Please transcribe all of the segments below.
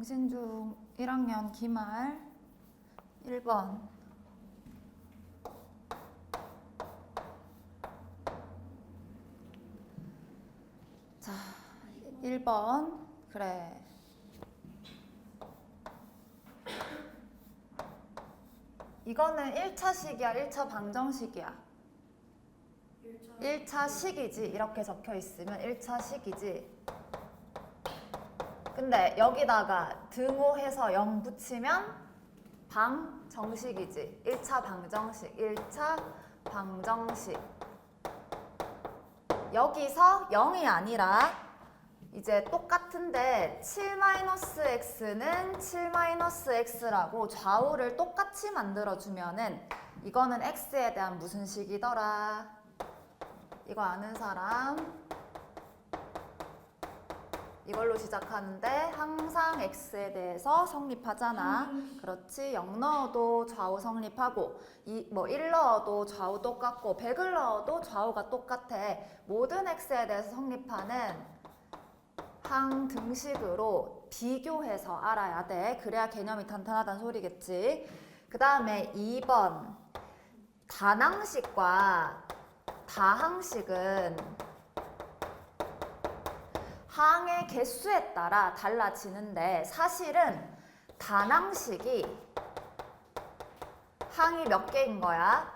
영신중 1학년 기말 1번. 자, 1번. 그래. 이거는 1차식이야, 1차 방정식이야? 1차식이지. 이렇게 적혀 있으면 1차식이지. 근데 여기다가 등호해서 0 붙이면 방정식이지. 1차 방정식, 1차 방정식. 여기서 0이 아니라 이제 똑같은데 7-x는 7-x라고 좌우를 똑같이 만들어주면은 이거는 x에 대한 무슨 식이더라? 이거 아는 사람? 이걸로 시작하는데 항상 x에 대해서 성립하잖아. 그렇지. 0 넣어도 좌우 성립하고 1 넣어도 좌우 똑같고 100을 넣어도 좌우가 똑같아. 모든 x에 대해서 성립하는 항등식으로 비교해서 알아야 돼. 그래야 개념이 탄탄하다는 소리겠지. 그 다음에 2번. 단항식과 다항식은 항의 개수에 따라 달라지는데 사실은 단항식이 항이 몇 개인 거야?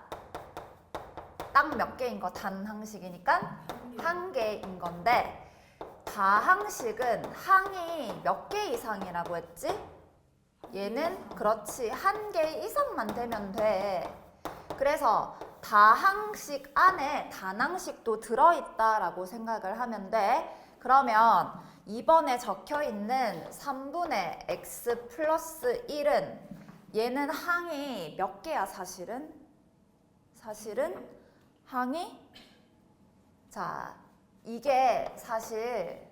딱 몇 개인 거? 단항식이니까 한 개인 건데 다항식은 항이 몇 개 이상이라고 했지? 얘는 그렇지. 한 개 이상만 되면 돼. 그래서 다항식 안에 단항식도 들어있다라고 생각을 하면 돼. 그러면 2번에 적혀있는 3분의 x 플러스 1은 얘는 항이 몇 개야 사실은? 사실은 항이 자 이게 사실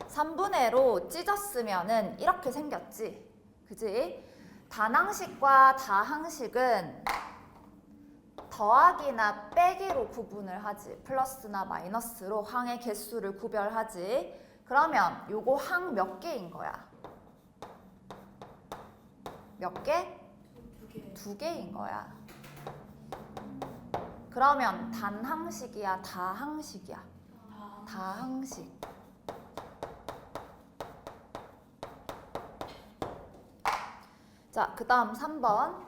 3분의로 찢었으면은 이렇게 생겼지. 그지? 단항식과 다항식은 더하기나 빼기로 구분을 하지. 플러스나 마이너스로 항의 개수를 구별하지. 그러면 요거 항 몇 개인 거야? 몇 개? 두 개인 거야. 그러면 단항식이야, 다항식이야? 다항식. 자, 그 다음 3번.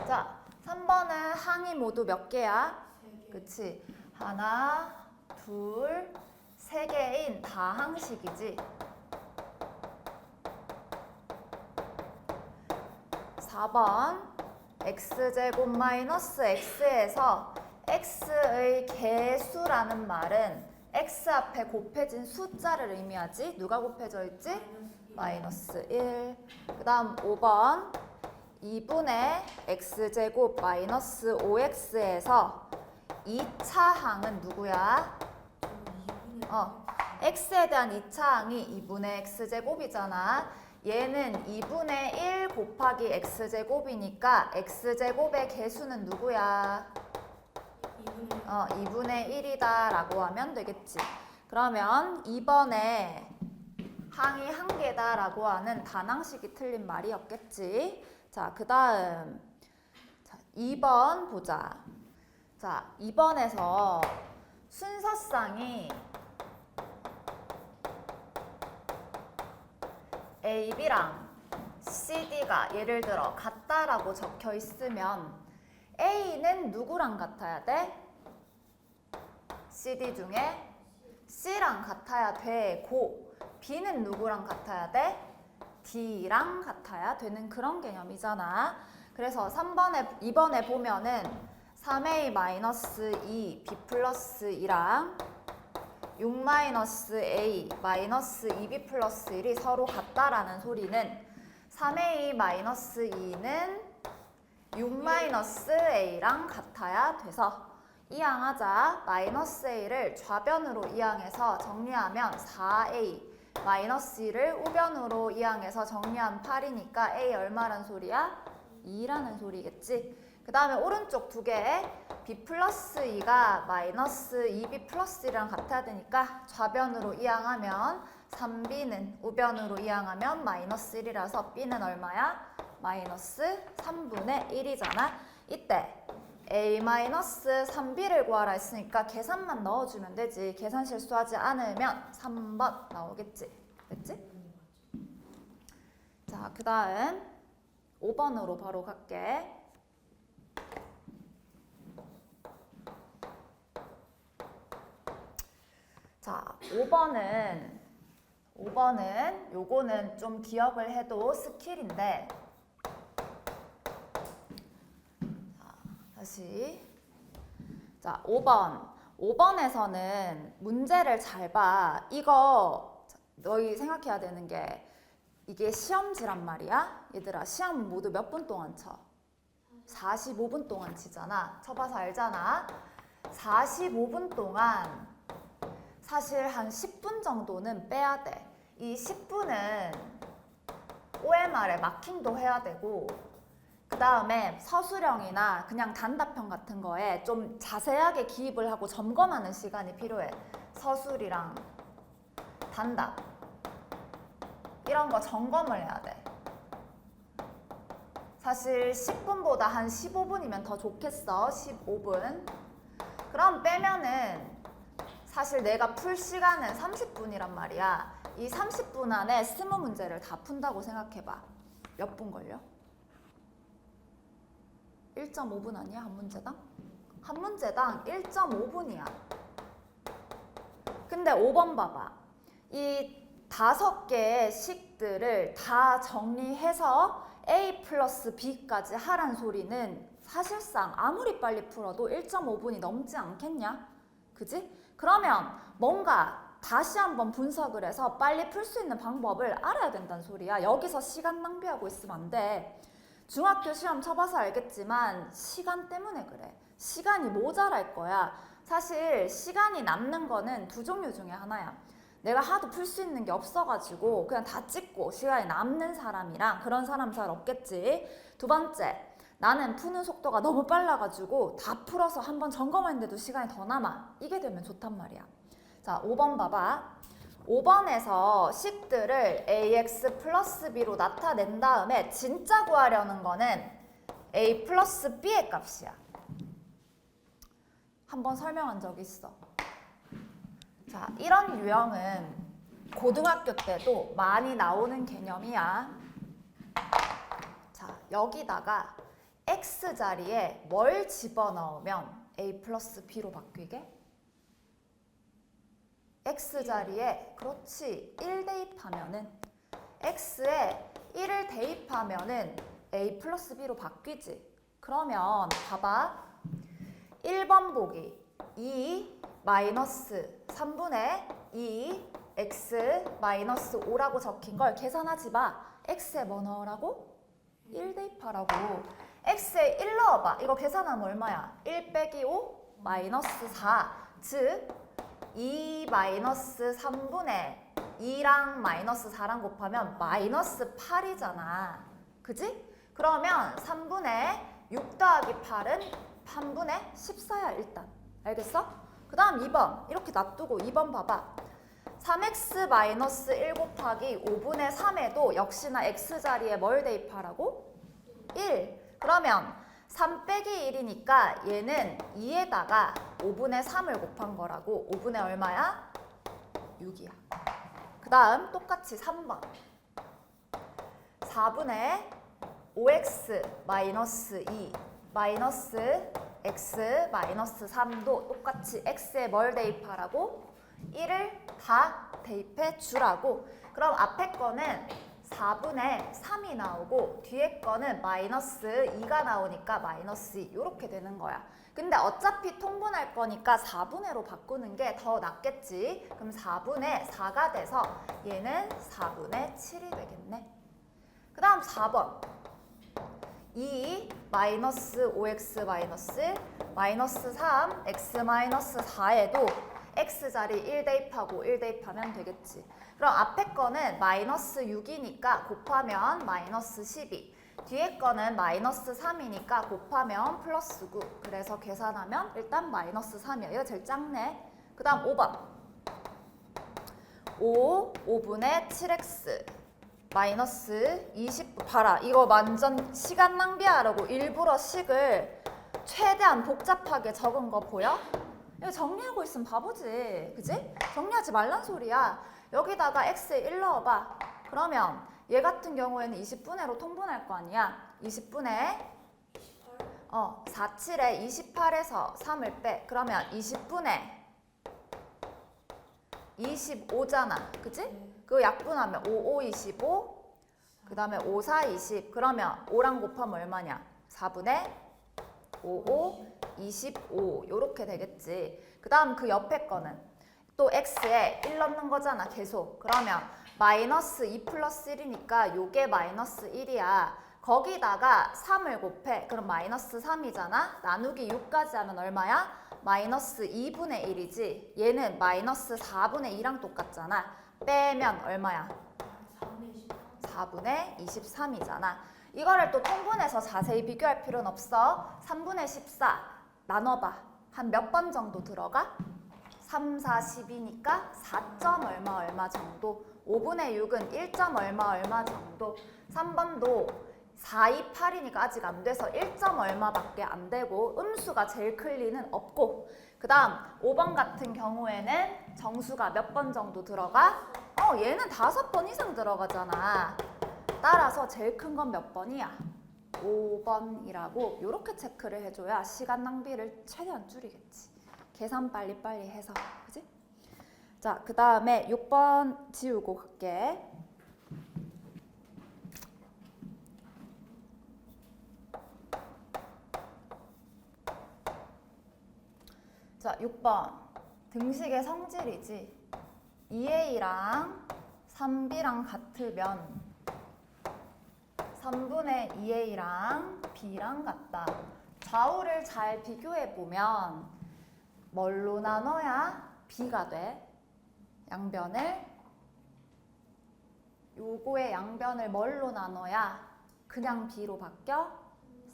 자, 3번은 항이 모두 몇 개야? 그치? 하나, 둘, 세 개인 다항식이지. 4번 x제곱 마이너스 x에서 x의 개수라는 말은 x 앞에 곱해진 숫자를 의미하지. 누가 곱해져 있지? 마이너스 1. 그 다음 5번 2분의 x제곱 마이너스 5x에서 2차 항은 누구야? x에 대한 2차 항이 2분의 x제곱이잖아. 얘는 2분의 1 곱하기 x제곱이니까 x제곱의 개수는 누구야? 2분의 1이다 라고 하면 되겠지. 그러면 2번에 항이 한 개다 라고 하는 단항식이 틀린 말이었겠지. 자, 그 다음 2번 보자. 자, 2번에서 순서상이 A, B랑 C, D가 예를 들어 같다라고 적혀 있으면 A는 누구랑 같아야 돼? C, D 중에 C랑 같아야 되고 B는 누구랑 같아야 돼? D랑 같아야 되는 그런 개념이잖아. 그래서 2번에 보면은 3A-2 B 플러스 2랑 6-A 마이너스 2B 플러스 1이 서로 같다라는 소리는 3A-2는 6-A랑 같아야 돼서 이항하자. 마이너스 A를 좌변으로 이항해서 정리하면 4A 마이너스 2를 우변으로 이항해서 정리하면 8이니까 A 얼마란 소리야? 2라는 소리겠지. 그 다음에 오른쪽 두 개 b 플러스 2가 마이너스 2b 플러스 1이랑 같아야 되니까 좌변으로 이항하면 3b는 우변으로 이항하면 마이너스 1이라서 b는 얼마야? 마이너스 3분의 1이잖아. 이때 a 마이너스 3b를 구하라 했으니까 계산만 넣어주면 되지. 계산 실수하지 않으면 3번 나오겠지. 됐지? 자, 그 다음 5번으로 바로 갈게. 자, 5번은 요거는 좀 기억을 해도 스킬인데, 자, 다시. 자, 5번에서는 문제를 잘 봐. 이거 너희 생각해야 되는 게 이게 시험지란 말이야. 얘들아, 시험 모두 몇 분 동안 쳐? 45분 동안 치잖아. 쳐봐서 알잖아. 45분 동안 사실 한 10분 정도는 빼야 돼. 이 10분은 OMR에 마킹도 해야 되고, 그 다음에 서술형이나 그냥 단답형 같은 거에 좀 자세하게 기입을 하고 점검하는 시간이 필요해. 서술이랑 단답 이런 거 점검을 해야 돼. 사실 10분보다 한 15분이면 더 좋겠어. 15분. 그럼 빼면은 사실 내가 풀 시간은 30분이란 말이야. 이 30분 안에 20문제를 다 푼다고 생각해봐. 몇 분 걸려? 1.5분 아니야? 한 문제당? 한 문제당 1.5분이야. 근데 5번 봐봐. 이 5개의 식들을 다 정리해서 A 플러스 B까지 하란 소리는 사실상 아무리 빨리 풀어도 1.5분이 넘지 않겠냐? 그지? 그러면 뭔가 다시 한번 분석을 해서 빨리 풀 수 있는 방법을 알아야 된다는 소리야. 여기서 시간 낭비하고 있으면 안 돼. 중학교 시험 쳐봐서 알겠지만 시간 때문에 그래. 시간이 모자랄 거야. 사실 시간이 남는 거는 두 종류 중에 하나야. 내가 하도 풀 수 있는 게 없어가지고 그냥 다 찍고 시간이 남는 사람이랑 그런 사람 잘 없겠지. 두 번째, 나는 푸는 속도가 너무 빨라가지고 다 풀어서 한번 점검했는데도 시간이 더 남아. 이게 되면 좋단 말이야. 자, 5번 봐봐. 5번에서 식들을 ax 플러스 b로 나타낸 다음에 진짜 구하려는 거는 a 플러스 b의 값이야. 한번 설명한 적 있어. 자, 이런 유형은 고등학교 때도 많이 나오는 개념이야. 자, 여기다가 x 자리에 뭘 집어넣으면 a 플러스 b로 바뀌게? x 자리에 그렇지 1 대입하면은 x에 1을 대입하면은 a 플러스 b로 바뀌지. 그러면 봐봐. 1번 보기 2 마이너스 3분의 2 x 마이너스 5라고 적힌 걸 계산하지 마. x에 뭐 넣으라고? 1 대입하라고. x에 1 넣어봐. 이거 계산하면 얼마야? 1 빼기 5 마이너스 4. 즉 2 마이너스 3분의 2랑 마이너스 4랑 곱하면 마이너스 8이잖아. 그지? 그러면 3분의 6 더하기 8은 3분의 14야 일단. 알겠어? 그 다음 2번 이렇게 놔두고 2번 봐봐. 3x 마이너스 1 곱하기 5분의 3에도 역시나 x 자리에 뭘 대입하라고? 1. 그러면 3 빼기 1이니까 얘는 2에다가 5분의 3을 곱한 거라고. 5분의 얼마야? 6이야. 그 다음 똑같이 3번 4분의 5x 마이너스 2 마이너스 x 마이너스 3도 똑같이 x에 뭘 대입하라고? 1을 다 대입해 주라고. 그럼 앞에 거는 4분의 3이 나오고 뒤에 거는 마이너스 2가 나오니까 마이너스 2 이렇게 되는 거야. 근데 어차피 통분할 거니까 4분의로 바꾸는 게 더 낫겠지. 그럼 4분의 4가 돼서 얘는 4분의 7이 되겠네. 그 다음 4번 2 마이너스 5x 마이너스 마이너스 3 x 마이너스 4에도 x 자리 1 대입하고 1 대입하면 되겠지. 그럼 앞에 거는 마이너스 6이니까 곱하면 마이너스 12. 뒤에 거는 마이너스 3이니까 곱하면 플러스 9. 그래서 계산하면 일단 마이너스 3이야. 이거 제일 작네. 그 다음 5번. 5분의 7x 마이너스 20. 봐라. 이거 완전 시간 낭비하라고 일부러 식을 최대한 복잡하게 적은 거 보여? 이거 정리하고 있으면 바보지. 그지? 정리하지 말란 소리야. 여기다가 x에 1 넣어봐. 그러면 얘 같은 경우에는 20분의로 통분할 거 아니야. 20분의 47에 28에서 3을 빼. 그러면 20분의 25잖아. 그치? 그 약분하면 5, 5, 25. 그 다음에 5, 4, 20. 그러면 5랑 곱하면 얼마냐? 4분의 5, 5, 25. 요렇게 되겠지. 그 다음 그 옆에 거는 또 x에 1 넣는 거잖아. 계속. 그러면 마이너스 2 플러스 1이니까 요게 마이너스 1이야. 거기다가 3을 곱해. 그럼 마이너스 3이잖아. 나누기 6까지 하면 얼마야? 마이너스 2분의 1이지. 얘는 마이너스 4분의 2랑 똑같잖아. 빼면 얼마야? 4분의 23이잖아. 이거를 또 통분해서 자세히 비교할 필요는 없어. 3분의 14 나눠봐. 한 몇 번 정도 들어가? 3, 4, 10이니까 4점 얼마 얼마 정도. 5분의 6은 1점 얼마 얼마 정도. 3번도 4, 2, 8이니까 아직 안 돼서 1점 얼마밖에 안 되고 음수가 제일 클 리는 없고. 그 다음 5번 같은 경우에는 정수가 몇 번 정도 들어가? 얘는 5번 이상 들어가잖아. 따라서 제일 큰 건 몇 번이야? 5번이라고 이렇게 체크를 해줘야 시간 낭비를 최대한 줄이겠지. 계산 빨리빨리 해서. 그지? 자, 그 다음에 6번 지우고 갈게. 자, 6번. 등식의 성질이지. 2a랑 3b랑 같으면 3분의 2a랑 b랑 같다. 좌우를 잘 비교해보면 뭘로 나눠야 b가 돼? 양변을? 요거의 양변을 뭘로 나눠야 그냥 b로 바뀌어?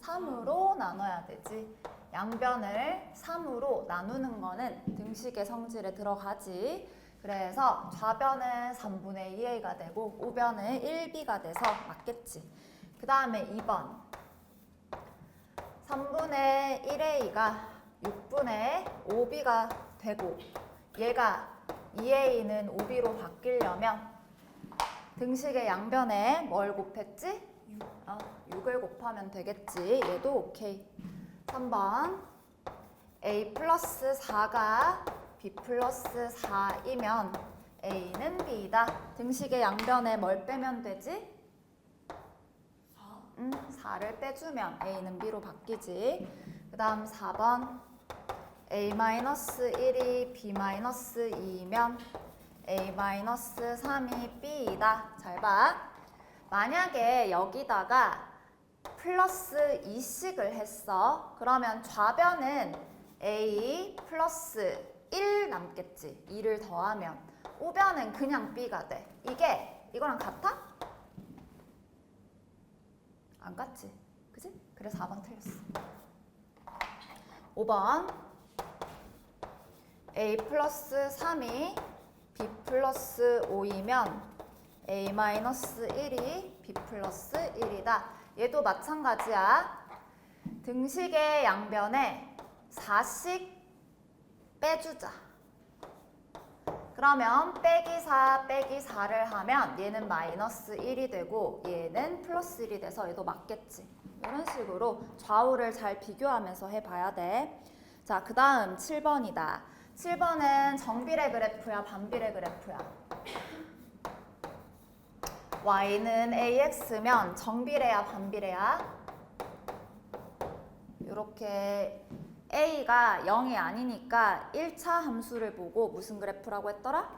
3으로 나눠야 되지. 양변을 3으로 나누는 거는 등식의 성질에 들어가지. 그래서 좌변은 3분의 2a가 되고 우변은 1b가 돼서 맞겠지. 그 다음에 2번 3분의 1a가 6분의 5b가 되고 얘가 2a는 5b로 바뀌려면 등식의 양변에 뭘 곱했지? 6을 곱하면 되겠지. 얘도 오케이. 3번 a 플러스 4가 b 플러스 4이면 a는 b다. 등식의 양변에 뭘 빼면 되지? 4를 빼주면 a는 b로 바뀌지. 그 다음 4번 a-1이 b-2이면 a-3이 b이다. 잘 봐. 만약에 여기다가 플러스 2씩을 했어. 그러면 좌변은 a 플러스 1 남겠지. 2를 더하면. 우변은 그냥 b가 돼. 이거랑 같아? 안 같지? 그지? 그래서 4번 틀렸어. 5번 a 플러스 3이 b 플러스 5이면 a-1이 b 플러스 1이다. 얘도 마찬가지야. 등식의 양변에 4씩 빼주자. 그러면 빼기 4 빼기 4를 하면 얘는 마이너스 1이 되고 얘는 플러스 1이 돼서 얘도 맞겠지. 이런 식으로 좌우를 잘 비교하면서 해봐야 돼. 자, 그 다음 7번이다. 7번은 정비례 그래프야, 반비례 그래프야? y는 ax면 정비례야, 반비례야? 이렇게 a가 0이 아니니까 1차 함수를 보고 무슨 그래프라고 했더라?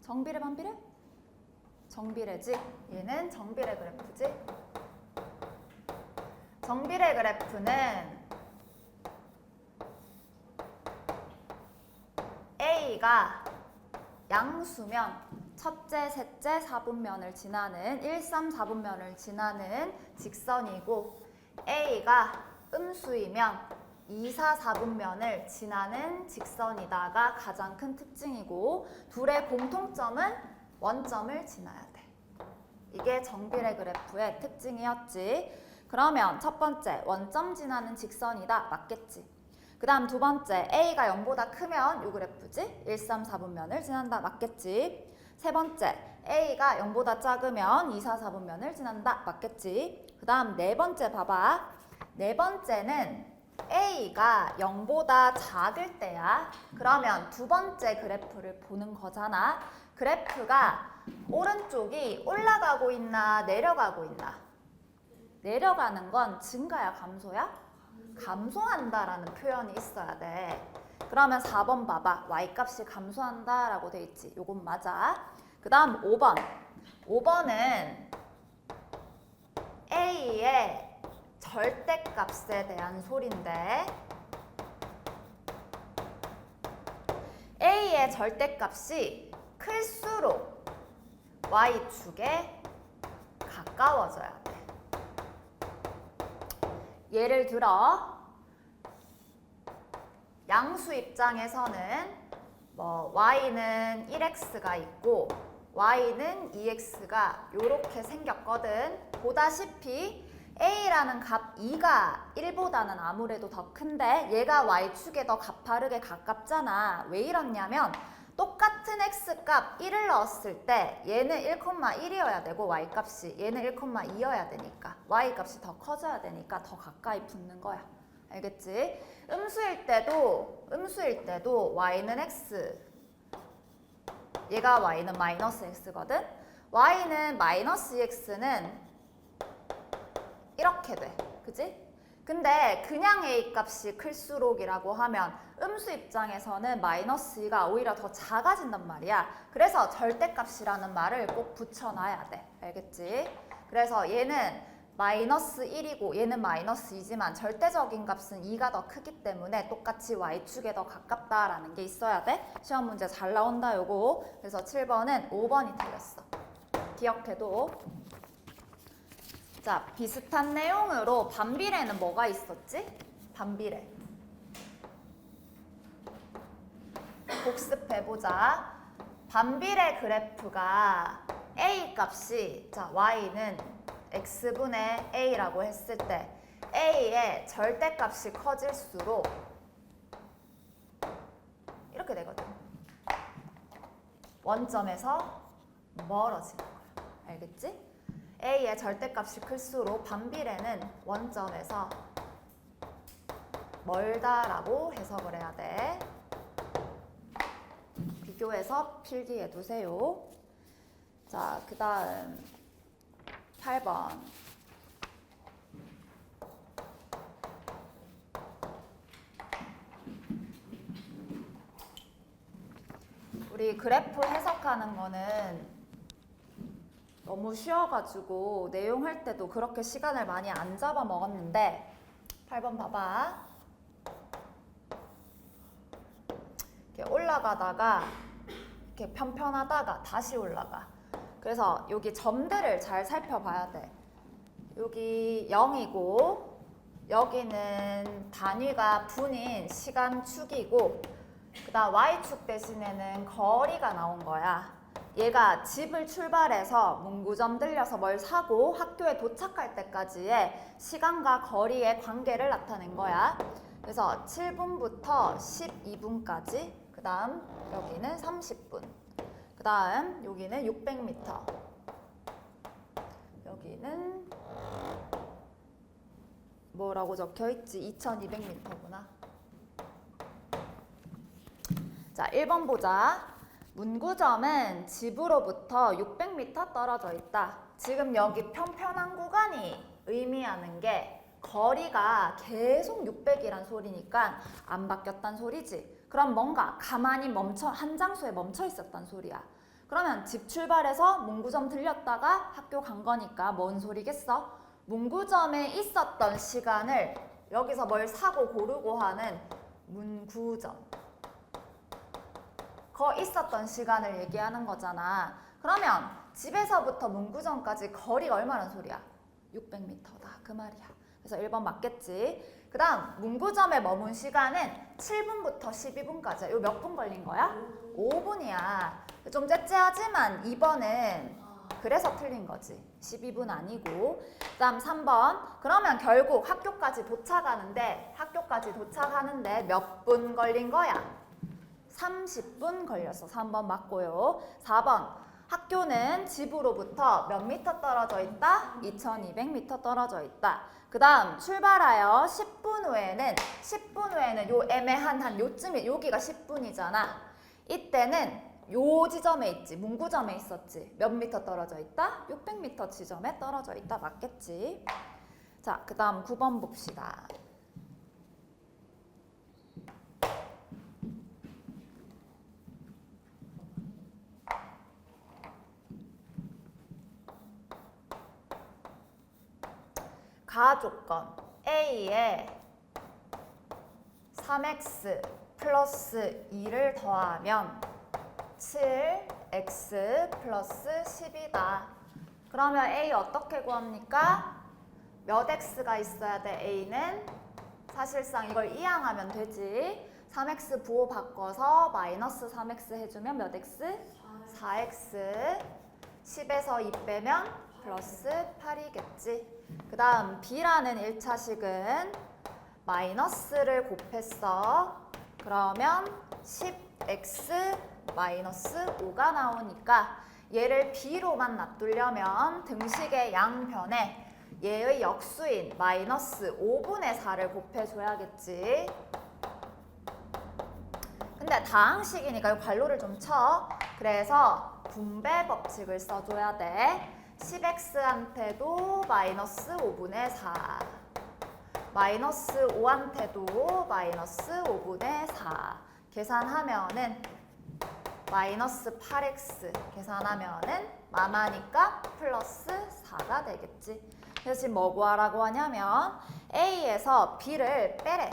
정비례, 반비례? 정비례지? 얘는 정비례 그래프지? 정비례 그래프는 a가 양수면 첫째, 셋째 4분면을 지나는 1, 3, 4분면을 지나는 직선이고 A가 음수이면 2, 4, 4분면을 지나는 직선이다가 가장 큰 특징이고 둘의 공통점은 원점을 지나야 돼. 이게 정비례 그래프의 특징이었지. 그러면 첫 번째 원점 지나는 직선이다. 맞겠지. 그 다음 두 번째 A가 0보다 크면 요 그래프지. 1, 3, 4분면을 지난다. 맞겠지. 세 번째 A가 0보다 작으면 2, 4, 4분면을 지난다. 맞겠지. 그 다음 네 번째 봐봐. 네 번째는 A가 0보다 작을 때야. 그러면 두 번째 그래프를 보는 거잖아. 그래프가 오른쪽이 올라가고 있나 내려가고 있나? 내려가는 건 증가야 감소야? 감소한다라는 표현이 있어야 돼. 그러면 4번 봐봐. Y값이 감소한다라고 돼 있지. 요건 맞아. 그 다음 5번. 5번은 A의 절대값에 대한 소리인데 A의 절대값이 클수록 Y축에 가까워져야 돼. 예를 들어 양수 입장에서는 뭐 Y는 1X가 있고 Y는 2X가 이렇게 생겼거든. 보다시피 A라는 값 2가 1보다는 아무래도 더 큰데 얘가 Y축에 더 가파르게 가깝잖아. 왜 이렇냐면 똑같은 X값 1을 넣었을 때 얘는 1,1이어야 되고 Y값이 얘는 1,2여야 되니까 Y값이 더 커져야 되니까 더 가까이 붙는 거야. 알겠지? 음수일 때도 Y는 X 얘가 Y는 마이너스 X거든? Y는 마이너스 X는 이렇게 돼. 그지? 근데 그냥 A 값이 클수록이라고 하면 음수 입장에서는 마이너스 2가 오히려 더 작아진단 말이야. 그래서 절대값이라는 말을 꼭 붙여놔야 돼. 알겠지? 그래서 얘는 마이너스 1이고 얘는 마이너스 2지만 절대적인 값은 2가 더 크기 때문에 똑같이 Y축에 더 가깝다라는 게 있어야 돼. 시험 문제 잘 나온다 요거. 그래서 7번은 5번이 틀렸어. 기억해도. 자, 비슷한 내용으로 반비례는 뭐가 있었지? 반비례. 복습해보자. 반비례 그래프가 A 값이 자 Y는 X분의 A라고 했을 때 A의 절대값이 커질수록 이렇게 되거든. 원점에서 멀어지는 거야. 알겠지? A의 절대값이 클수록 반비례는 원점에서 멀다라고 해석을 해야 돼. 비교해서 필기해 두세요. 자, 그 다음 8번. 우리 그래프 해석하는 거는 너무 쉬워가지고 내용 할 때도 그렇게 시간을 많이 안 잡아먹었는데 8번 봐봐. 이렇게 올라가다가 이렇게 편편하다가 다시 올라가. 그래서 여기 점들을 잘 살펴봐야 돼. 여기 0이고 여기는 단위가 분인 시간축이고 그 다음 Y축 대신에는 거리가 나온 거야. 얘가 집을 출발해서 문구점 들려서 뭘 사고 학교에 도착할 때까지의 시간과 거리의 관계를 나타낸 거야. 그래서 7분부터 12분까지, 그 다음 여기는 30분, 그 다음 여기는 600m, 여기는 뭐라고 적혀있지? 2200m구나. 자, 1번 보자. 문구점은 집으로부터 600m 떨어져 있다. 지금 여기 편편한 구간이 의미하는 게 거리가 계속 600이란 소리니까 안 바뀌었단 소리지. 그럼 뭔가 가만히 한 장소에 멈춰 있었단 소리야. 그러면 집 출발해서 문구점 들렸다가 학교 간 거니까 뭔 소리겠어? 문구점에 있었던 시간을 여기서 뭘 사고 고르고 하는 문구점. 거 있었던 시간을 얘기하는 거잖아. 그러면 집에서부터 문구점까지 거리가 얼마란 소리야? 600m다. 그 말이야. 그래서 1번 맞겠지. 그 다음 문구점에 머문 시간은 7분부터 12분까지야. 이거 몇 분 걸린 거야? 5분이야. 좀 째째하지만 2번은 그래서 틀린 거지. 12분 아니고. 그 다음 3번. 그러면 결국 학교까지 도착하는데 몇 분 걸린 거야? 30분 걸렸어. 3번 맞고요. 4번. 학교는 집으로부터 몇 미터 떨어져 있다? 2200m 떨어져 있다. 그 다음 출발하여 10분 후에는 요 애매한 한 요쯤에 여기가 10분이잖아. 이때는 요 지점에 있지. 문구점에 있었지. 몇 미터 떨어져 있다? 600m 지점에 떨어져 있다. 맞겠지? 자, 그 다음 9번 봅시다. 가조건 A에 3x 플러스 2를 더하면 7x 플러스 10이다. 그러면 A 어떻게 구합니까? 몇 x가 있어야 돼? A는 사실상 이걸 이항하면 되지. 3x 부호 바꿔서 마이너스 3x 해주면 몇 x? 4x. 10에서 2 빼면 플러스 8이겠지. 그 다음 B라는 1차식은 마이너스를 곱했어. 그러면 10x 마이너스 5가 나오니까 얘를 B로만 놔두려면 등식의 양변에 얘의 역수인 마이너스 5분의 4를 곱해줘야겠지. 근데 다항식이니까 이 괄호를 좀 쳐. 그래서 분배 법칙을 써줘야 돼. 10x한테도 마이너스 5분의 4, 마이너스 5한테도 마이너스 5분의 4 계산하면은 마이너스 8x 계산하면은 마마니까 플러스 4가 되겠지. 그래서 지금 뭐 구하라고 하냐면 A에서 B를 빼래.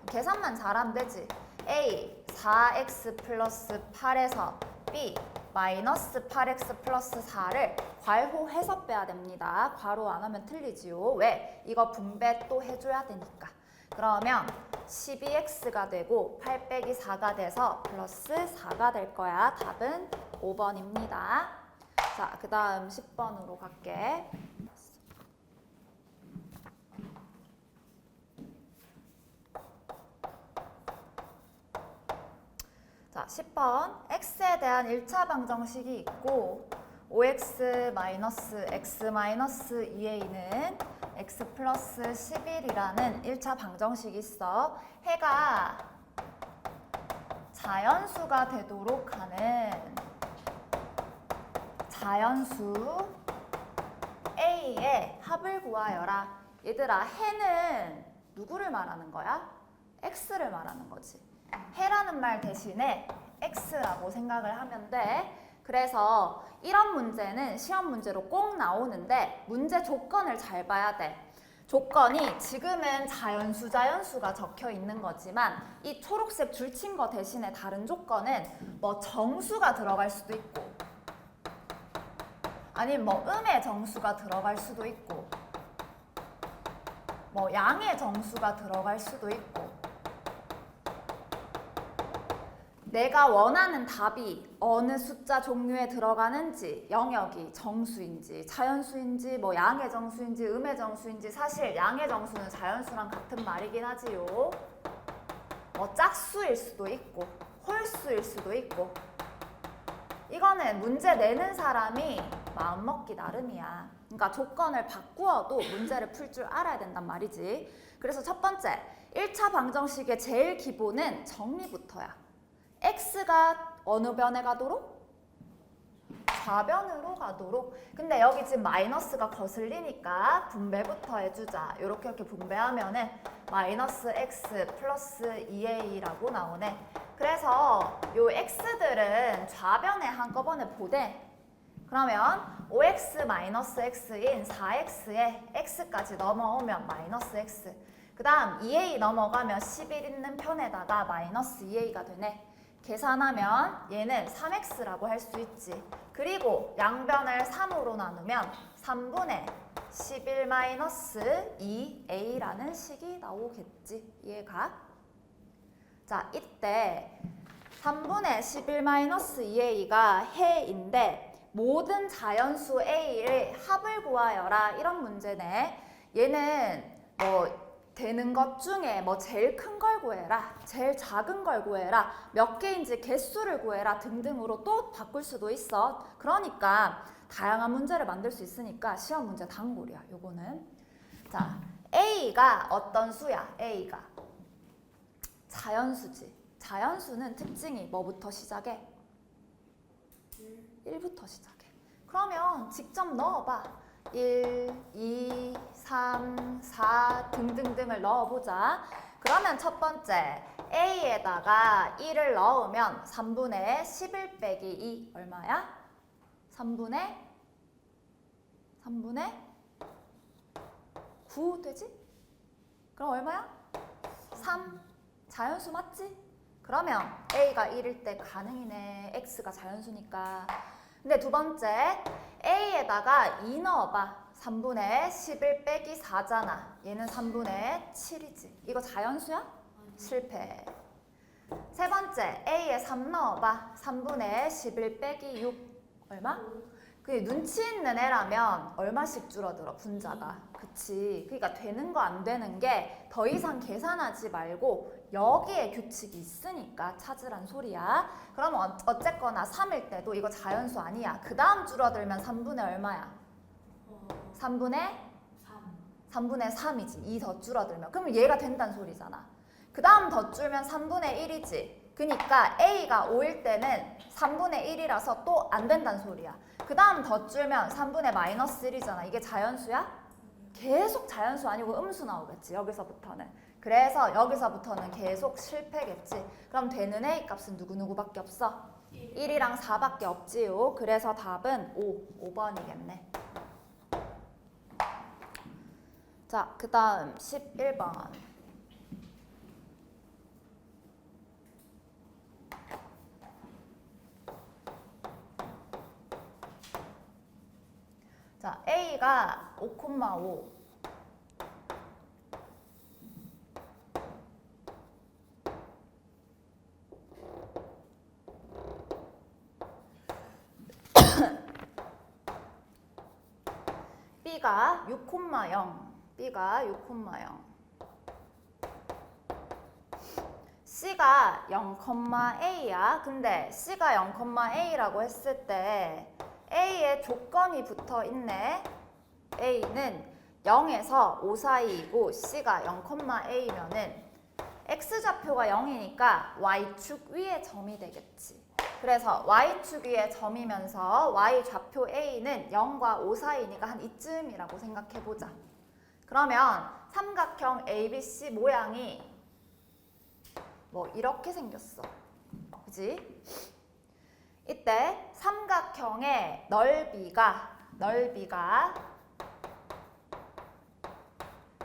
계산만 잘하면 되지. A 4x 플러스 8에서 B 마이너스 8x 플러스 4를 괄호해서 빼야 됩니다. 괄호 안 하면 틀리지요. 왜? 이거 분배 또 해줘야 되니까. 그러면 12x가 되고 8 빼기 4가 돼서 플러스 4가 될 거야. 답은 5번입니다. 자, 그 다음 10번으로 갈게. 자, 10번. x에 대한 1차 방정식이 있고 5x-x-2a는 x 플러스 11이라는 1차 방정식이 있어. 해가 자연수가 되도록 하는 자연수 A의 합을 구하여라. 얘들아, 해는 누구를 말하는 거야? x를 말하는 거지. 해라는 말 대신에 x라고 생각을 하면 돼. 그래서 이런 문제는 시험 문제로 꼭 나오는데 문제 조건을 잘 봐야 돼. 조건이 지금은 자연수가 적혀 있는 거지만 이 초록색 줄친 거 대신에 다른 조건은 뭐 정수가 들어갈 수도 있고 아니면 뭐 음의 정수가 들어갈 수도 있고 뭐 양의 정수가 들어갈 수도 있고 내가 원하는 답이 어느 숫자 종류에 들어가는지 영역이 정수인지 자연수인지 뭐 양의 정수인지 음의 정수인지 사실 양의 정수는 자연수랑 같은 말이긴 하지요. 뭐 짝수일 수도 있고 홀수일 수도 있고 이거는 문제 내는 사람이 마음먹기 나름이야. 그러니까 조건을 바꾸어도 문제를 풀 줄 알아야 된단 말이지. 그래서 첫 번째 1차 방정식의 제일 기본은 정리부터야. x가 어느 변에 가도록? 좌변으로 가도록. 근데 여기 지금 마이너스가 거슬리니까 분배부터 해주자. 이렇게 분배하면은 마이너스 x 플러스 2a라고 나오네. 그래서 요 x들은 좌변에 한꺼번에 보대. 그러면 5x 마이너스 x인 4x에 x까지 넘어오면 마이너스 x. 그 다음 2a 넘어가면 11 있는 편에다가 마이너스 2a가 되네. 계산하면 얘는 3x라고 할 수 있지. 그리고 양변을 3으로 나누면 3분의 11-2a라는 식이 나오겠지. 이해가? 자, 이때 3분의 11-2a가 해인데 모든 자연수 a의 합을 구하여라. 이런 문제네. 얘는 뭐 되는 것 중에 뭐 제일 큰 걸 구해라, 제일 작은 걸 구해라, 몇 개인지 개수를 구해라 등등으로 또 바꿀 수도 있어. 그러니까 다양한 문제를 만들 수 있으니까 시험 문제 단골이야. 요거는. 자, A가 어떤 수야? A가 자연수지. 자연수는 특징이 뭐부터 시작해? 1부터 시작해. 그러면 직접 넣어봐. 1, 2, 3, 4 등등등을 넣어보자. 그러면 첫 번째 A에다가 1을 넣으면 3분의 11 빼기 2 얼마야? 3분의 9 되지? 그럼 얼마야? 3. 자연수 맞지? 그러면 A가 1일 때 가능이네. X가 자연수니까. 근데 두 번째 A에다가 2 넣어봐. 3분의 11 빼기 4잖아. 얘는 3분의 7이지. 이거 자연수야? 실패. 세 번째 A에 3 넣어봐. 3분의 11 빼기 6 얼마? 그게 눈치 있는 애라면 얼마씩 줄어들어 분자가. 그치. 그러니까 되는 거 안 되는 게 더 이상 계산하지 말고 여기에 규칙이 있으니까 찾으란 소리야. 그럼 어쨌거나 3일 때도 이거 자연수 아니야. 그 다음 줄어들면 3분의 얼마야? 3분의 3이지. 2 더 줄어들면. 그러면 얘가 된다는 소리잖아. 그 다음 더 줄면 3분의 1이지. 그러니까 A가 5일 때는 3분의 1이라서 또 안 된다는 소리야. 그 다음 더 줄면 3분의 마이너스 1이잖아. 이게 자연수야? 계속 자연수 아니고 음수 나오겠지. 여기서부터는. 그래서 여기서부터는 계속 실패겠지. 그럼 되는 A 값은 누구누구밖에 없어? 1이랑 4밖에 없지요. 그래서 답은 5번이겠네. 자, 그 다음 11번. 자, A가 5,5 B가 6,0 B가 6,0 C가 0,A야. 근데 C가 0,A라고 했을 때 A에 조건이 붙어 있네. A는 0에서 5 사이이고 C가 0,A면은 X좌표가 0이니까 Y축 위에 점이 되겠지. 그래서 Y축 위에 점이면서 Y좌표 A는 0과 5 사이니까 한 이쯤이라고 생각해보자. 그러면 삼각형 ABC 모양이 뭐 이렇게 생겼어. 그지? 이때 삼각형의 넓이가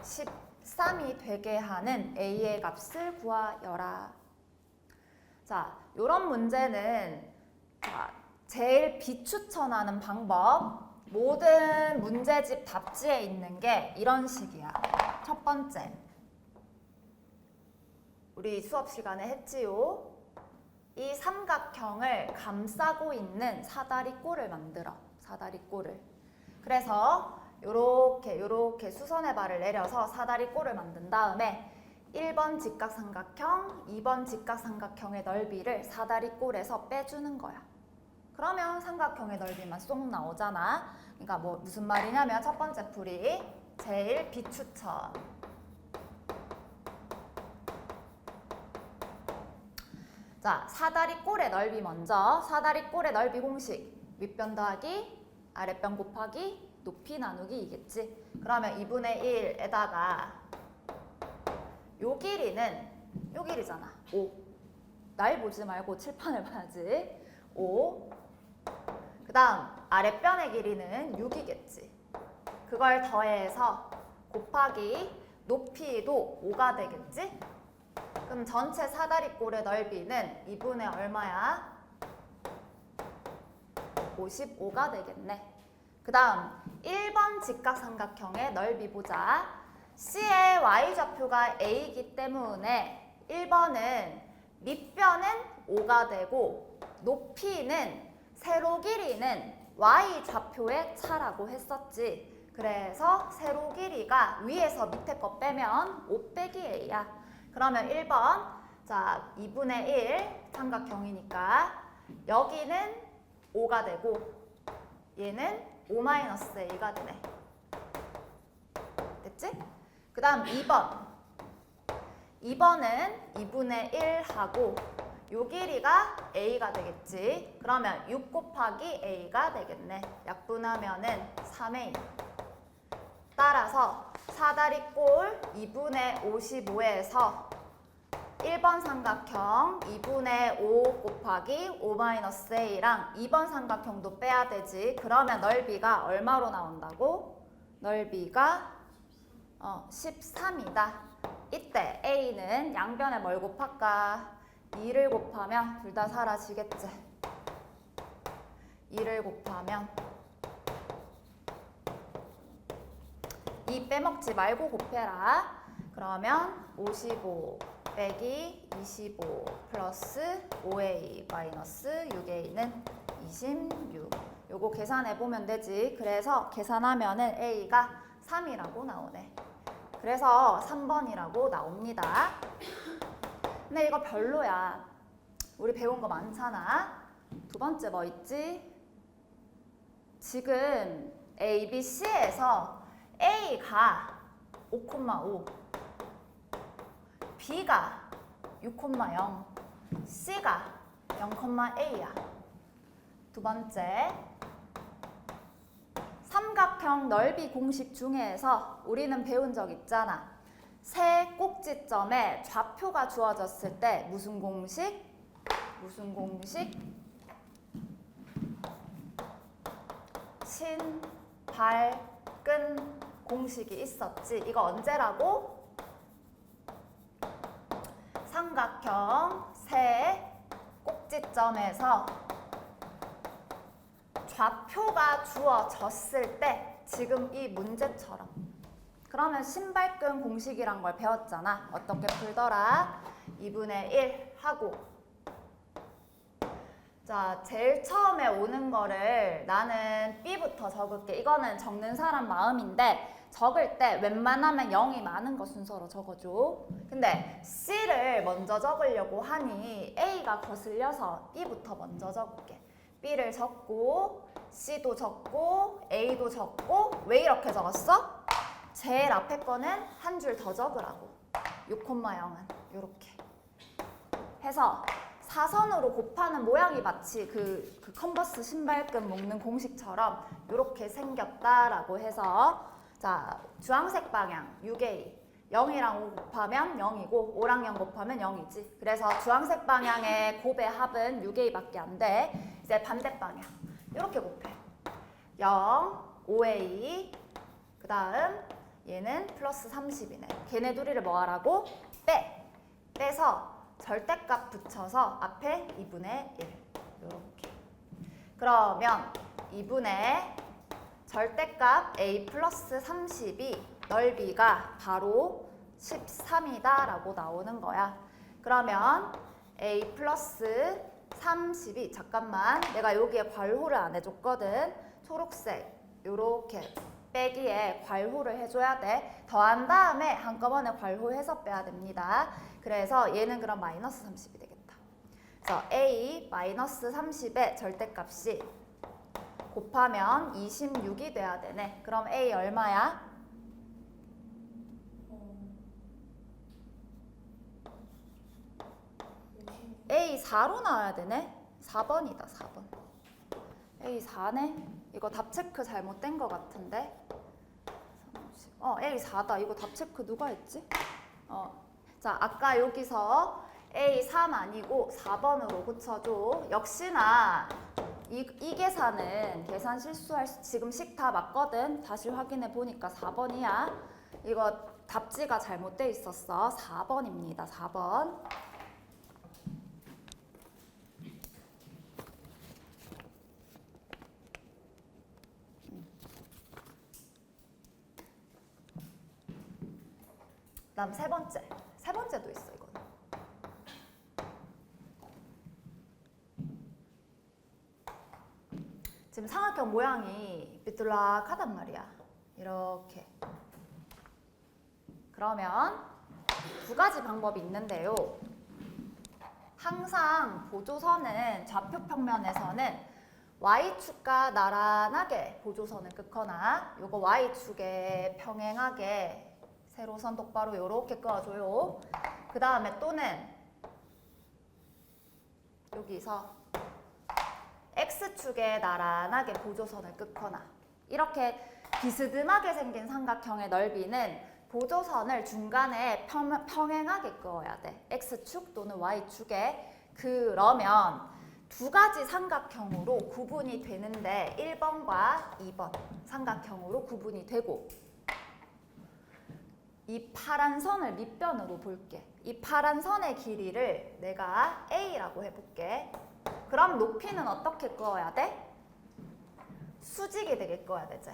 13이 되게 하는 A의 값을 구하여라. 자, 요런 문제는 제일 비추천하는 방법. 모든 문제집 답지에 있는 게 이런 식이야. 첫 번째. 우리 수업 시간에 했지요. 이 삼각형을 감싸고 있는 사다리꼴을 만들어. 사다리꼴을. 그래서 요렇게 수선의 발을 내려서 사다리꼴을 만든 다음에 1번 직각삼각형, 2번 직각삼각형의 넓이를 사다리꼴에서 빼주는 거야. 그러면 삼각형의 넓이만 쏙 나오잖아. 그러니까 뭐 무슨 말이냐면 첫 번째 풀이 제일 비추천. 자, 사다리꼴의 넓이 먼저. 사다리꼴의 넓이 공식. 윗변 더하기 아랫변 곱하기 높이 나누기이겠지. 그러면 2분의 1에다가 요 길이는 요 길이잖아. 5. 날 보지 말고 칠판을 봐야지. 5. 그 다음 아랫변의 길이는 6이겠지. 그걸 더해서 곱하기 높이도 5가 되겠지. 그럼 전체 사다리꼴의 넓이는 2분의 얼마야? 55가 되겠네. 그 다음 1번 직각삼각형의 넓이 보자. C의 y좌표가 A이기 때문에 1번은 밑변은 5가 되고 높이는 세로 길이는 y좌표의 차라고 했었지. 그래서 세로 길이가 위에서 밑에 거 빼면 5 빼기 A야. 그러면 1번, 자 2분의 1 삼각형이니까 여기는 5가 되고 얘는 5-A가 되네. 됐지? 그 다음 2번. 2번은 2분의 1 하고 요 길이가 A가 되겠지. 그러면 6 곱하기 A가 되겠네. 약분하면은 3A. 따라서 사다리꼴 2분의 55에서 1번 삼각형 2분의 5 곱하기 5-A랑 2번 삼각형도 빼야 되지. 그러면 넓이가 얼마로 나온다고? 넓이가 13이다. 이때 A는 양변에 뭘 곱할까? 2를 곱하면 둘 다 사라지겠지. 2를 곱하면 2 빼먹지 말고 곱해라. 그러면 55 빼기 25 플러스 5A 마이너스 6A는 26. 요거 계산해보면 되지. 그래서 계산하면은 A가 3이라고 나오네. 그래서 3번이라고 나옵니다. 근데 이거 별로야. 우리 배운 거 많잖아. 두 번째 뭐 있지? 지금 A, B, C에서 A가 5,5, B가 6,0, C가 0,A야. 두 번째, 삼각형 넓이 공식 중에서 우리는 배운 적 있잖아. 세 꼭지점에 좌표가 주어졌을 때 무슨 공식? 무슨 공식? 신, 발, 끈 공식이 있었지. 이거 언제라고? 삼각형 세 꼭지점에서 좌표가 주어졌을 때 지금 이 문제처럼. 그러면 신발끈 공식이란 걸 배웠잖아. 어떻게 풀더라? 2분의 1 하고. 자, 제일 처음에 오는 거를 나는 B부터 적을게. 이거는 적는 사람 마음인데 적을 때 웬만하면 0이 많은 거 순서로 적어줘. 근데 C를 먼저 적으려고 하니 A가 거슬려서 B부터 먼저 적을게. B를 적고 C도 적고 A도 적고. 왜 이렇게 적었어? 제일 앞에 거는 한 줄 더 적으라고. 6,0은 이렇게 해서 사선으로 곱하는 모양이 마치 그 컨버스 신발끈 묶는 공식처럼 이렇게 생겼다라고 해서, 자, 주황색 방향 6A 0이랑 5 곱하면 0이고 5랑 0 곱하면 0이지. 그래서 주황색 방향의 곱의 합은 6A밖에 안 돼. 이제 반대 방향 이렇게 곱해. 0, 5A, 그 다음 얘는 플러스 30이네. 걔네 둘이를 뭐 하라고? 빼서 절대값 붙여서 앞에 2분의 1 이렇게. 그러면 2분의 절대값 A 플러스 30이 넓이가 바로 13이다 라고 나오는 거야. 그러면 A 플러스 30이, 잠깐만, 내가 여기에 괄호를 안 해줬거든. 초록색 요렇게 빼기에 괄호를 해줘야 돼. 더한 다음에 한꺼번에 괄호해서 빼야 됩니다. 그래서 얘는 그럼 마이너스 30이 되겠다. 그래서 A 마이너스 30의 절대값이 곱하면 26이 돼야 되네. 그럼 A 얼마야? A 4로 나와야 되네. 4번이다, 4번. A 4네. 이거 답 체크 잘못된 것 같은데. A 4다. 이거 답 체크 누가 했지? 자, 아까 여기서 A 3 아니고 4번으로 고쳐줘. 역시나 이 계산은 계산 실수할 수, 지금 식 다 맞거든. 다시 확인해 보니까 4번이야. 이거 답지가 잘못돼 있었어. 4번입니다. 4번. 그다음 세 번째. 세 번째도 있어 이거는. 지금 삼각형 모양이 삐뚤락하단 말이야. 이렇게. 그러면 두 가지 방법이 있는데요. 항상 보조선은 좌표 평면에서는 Y축과 나란하게 보조선을 긋거나 요거 Y축에 평행하게 세로선 똑바로 요렇게 그어줘요. 그 다음에 또는 여기서 X축에 나란하게 보조선을 긋거나 이렇게 비스듬하게 생긴 삼각형의 넓이는 보조선을 중간에 평행하게 그어야 돼. X축 또는 Y축에. 그러면 두 가지 삼각형으로 구분이 되는데 1번과 2번 삼각형으로 구분이 되고 이 파란 선을 밑변으로 볼게. 이 파란 선의 길이를 내가 A라고 해볼게. 그럼 높이는 어떻게 그어야 돼? 수직이 되게 그어야 되지.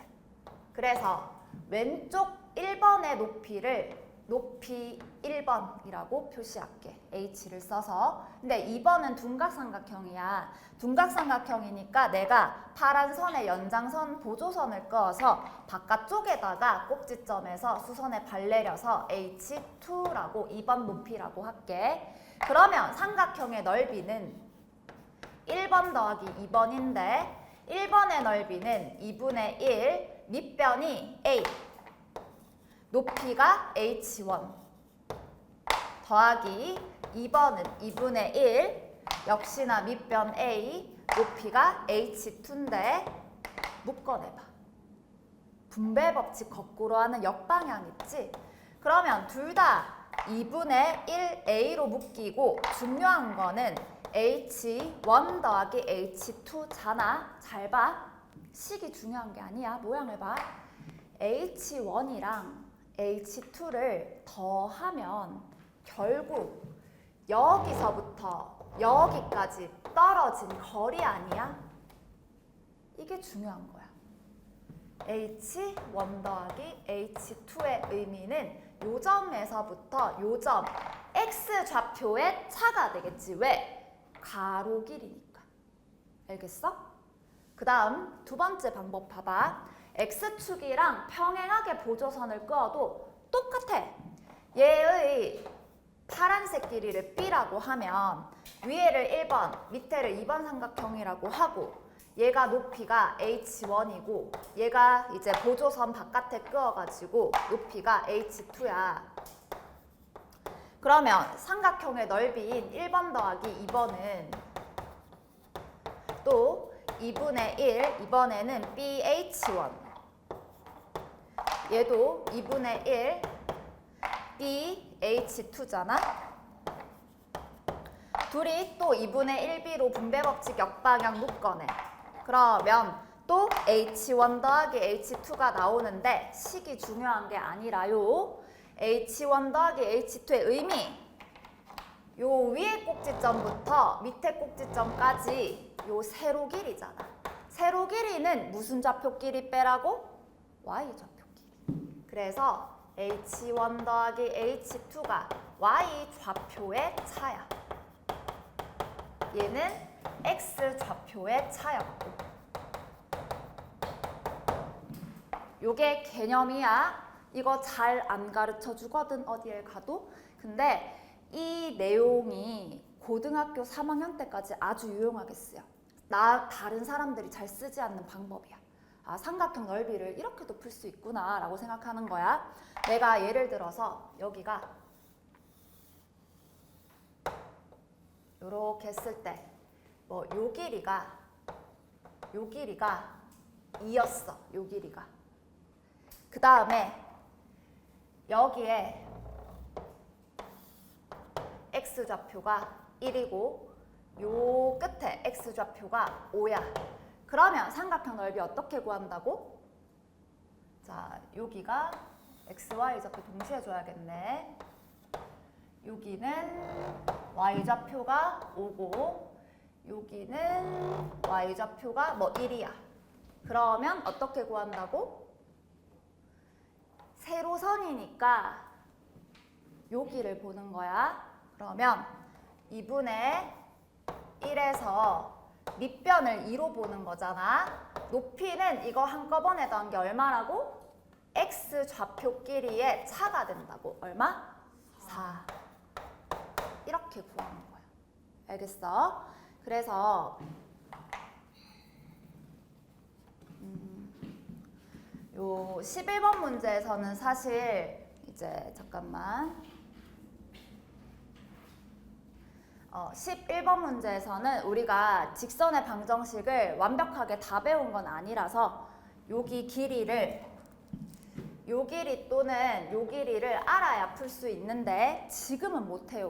그래서 왼쪽 1번의 높이를 높이 1번이라고 표시할게. H를 써서. 근데 2번은 둔각삼각형이야. 둔각삼각형이니까 내가 파란 선의 연장선 보조선을 그어서 바깥쪽에다가 꼭지점에서 수선에 발내려서 H2라고 2번 높이라고 할게. 그러면 삼각형의 넓이는 1번 더하기 2번인데 1번의 넓이는 2분의 1, 밑변이 A, 높이가 H1 더하기 2번은 2분의 1, 역시나 밑변 A, 높이가 H2인데 묶어내봐. 분배 법칙 거꾸로 하는 역방향 있지? 그러면 둘 다 2분의 1 A로 묶이고 중요한 거는 H1 더하기 H2잖아. 잘 봐. 식이 중요한 게 아니야. 모양을 봐. H1이랑 H2를 더하면 결국 여기서부터 여기까지 떨어진 거리 아니야? 이게 중요한 거야. H1 더하기 H2의 의미는 요 점에서부터 요 점 X좌표의 차가 되겠지. 왜? 가로 길이니까. 알겠어? 그 다음 두 번째 방법 봐봐. X축이랑 평행하게 보조선을 그어도 똑같아. 얘의 파란색 길이를 B라고 하면 위에를 1번, 밑에를 2번 삼각형이라고 하고 얘가 높이가 H1이고 얘가 이제 보조선 바깥에 그어가지고 높이가 H2야. 그러면 삼각형의 넓이인 1번 더하기 2번은 또 2분의 1, 이번에는 BH1 얘도 2분의 1 BH2잖아. 둘이 또 2분의 1B로 분배법칙 역방향 묶어내. 그러면 또 H1 더하기 H2가 나오는데 식이 중요한 게 아니라요. H1 더하기 H2의 의미 요 위에 꼭지점부터 밑에 꼭지점까지 요 세로 길이잖아. 세로 길이는 무슨 좌표 길이 빼라고? Y 좌표 길이. 그래서 H1 더하기 H2가 Y 좌표의 차야. 얘는 X 좌표의 차였고. 요게 개념이야. 이거 잘 안 가르쳐 주거든 어디에 가도. 근데 이 내용이 고등학교 3학년 때까지 아주 유용하게 쓰여. 다른 사람들이 잘 쓰지 않는 방법이야. 아, 삼각형 넓이를 이렇게도 풀 수 있구나 라고 생각하는 거야. 내가 예를 들어서 여기가 요렇게 했을 때 뭐 요 길이가 2였어. 요 길이가. 그 다음에 여기에 X좌표가 1이고 요 끝에 X좌표가 5야. 그러면 삼각형 넓이 어떻게 구한다고? 자, 여기가 x, y 좌표 동시에 줘야겠네. 여기는 y 좌표가 5고 여기는 y 좌표가 뭐 1이야. 그러면 어떻게 구한다고? 세로선이니까 여기를 보는 거야. 그러면 2분의 1에서 밑변을 2로 보는 거잖아. 높이는 이거 한꺼번에 더한 게 얼마라고? x 좌표끼리의 차가 된다고. 얼마? 4. 이렇게 구하는 거야. 알겠어? 그래서 요 11번 문제에서는 사실 이제 잠깐만 11번 문제에서는 우리가 직선의 방정식을 완벽하게 다 배운 건 아니라서 여기 길이를 요 길이 또는 요 길이를 알아야 풀 수 있는데 지금은 못해요.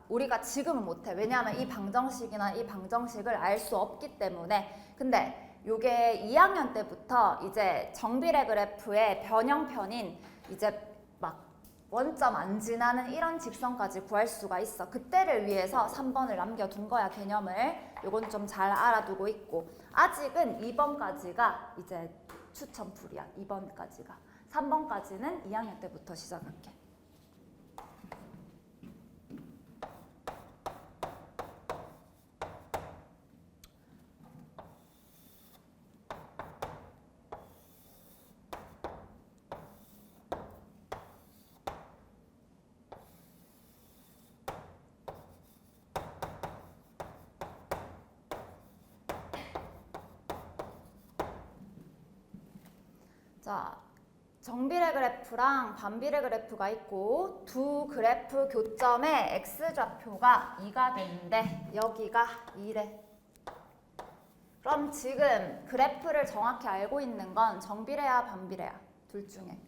우리가 지금은 못해. 왜냐하면 이 방정식이나 이 방정식을 알 수 없기 때문에. 근데 요게 2학년 때부터 이제 정비례 그래프의 변형편인 이제 막 원점 안 지나는 이런 직선까지 구할 수가 있어. 그때를 위해서 3번을 남겨둔 거야, 개념을. 요건 좀 잘 알아두고 있고. 아직은 2번까지가 이제 추천풀이야, 2번까지가. 3번까지는 2학년 때부터 시작할게. 자, 정비례 그래프랑 반비례 그래프가 있고 두 그래프 교점의 x좌표가 2가 되는데 여기가 2래. 그럼 지금 그래프를 정확히 알고 있는 건 정비례야 반비례야? 둘 중에.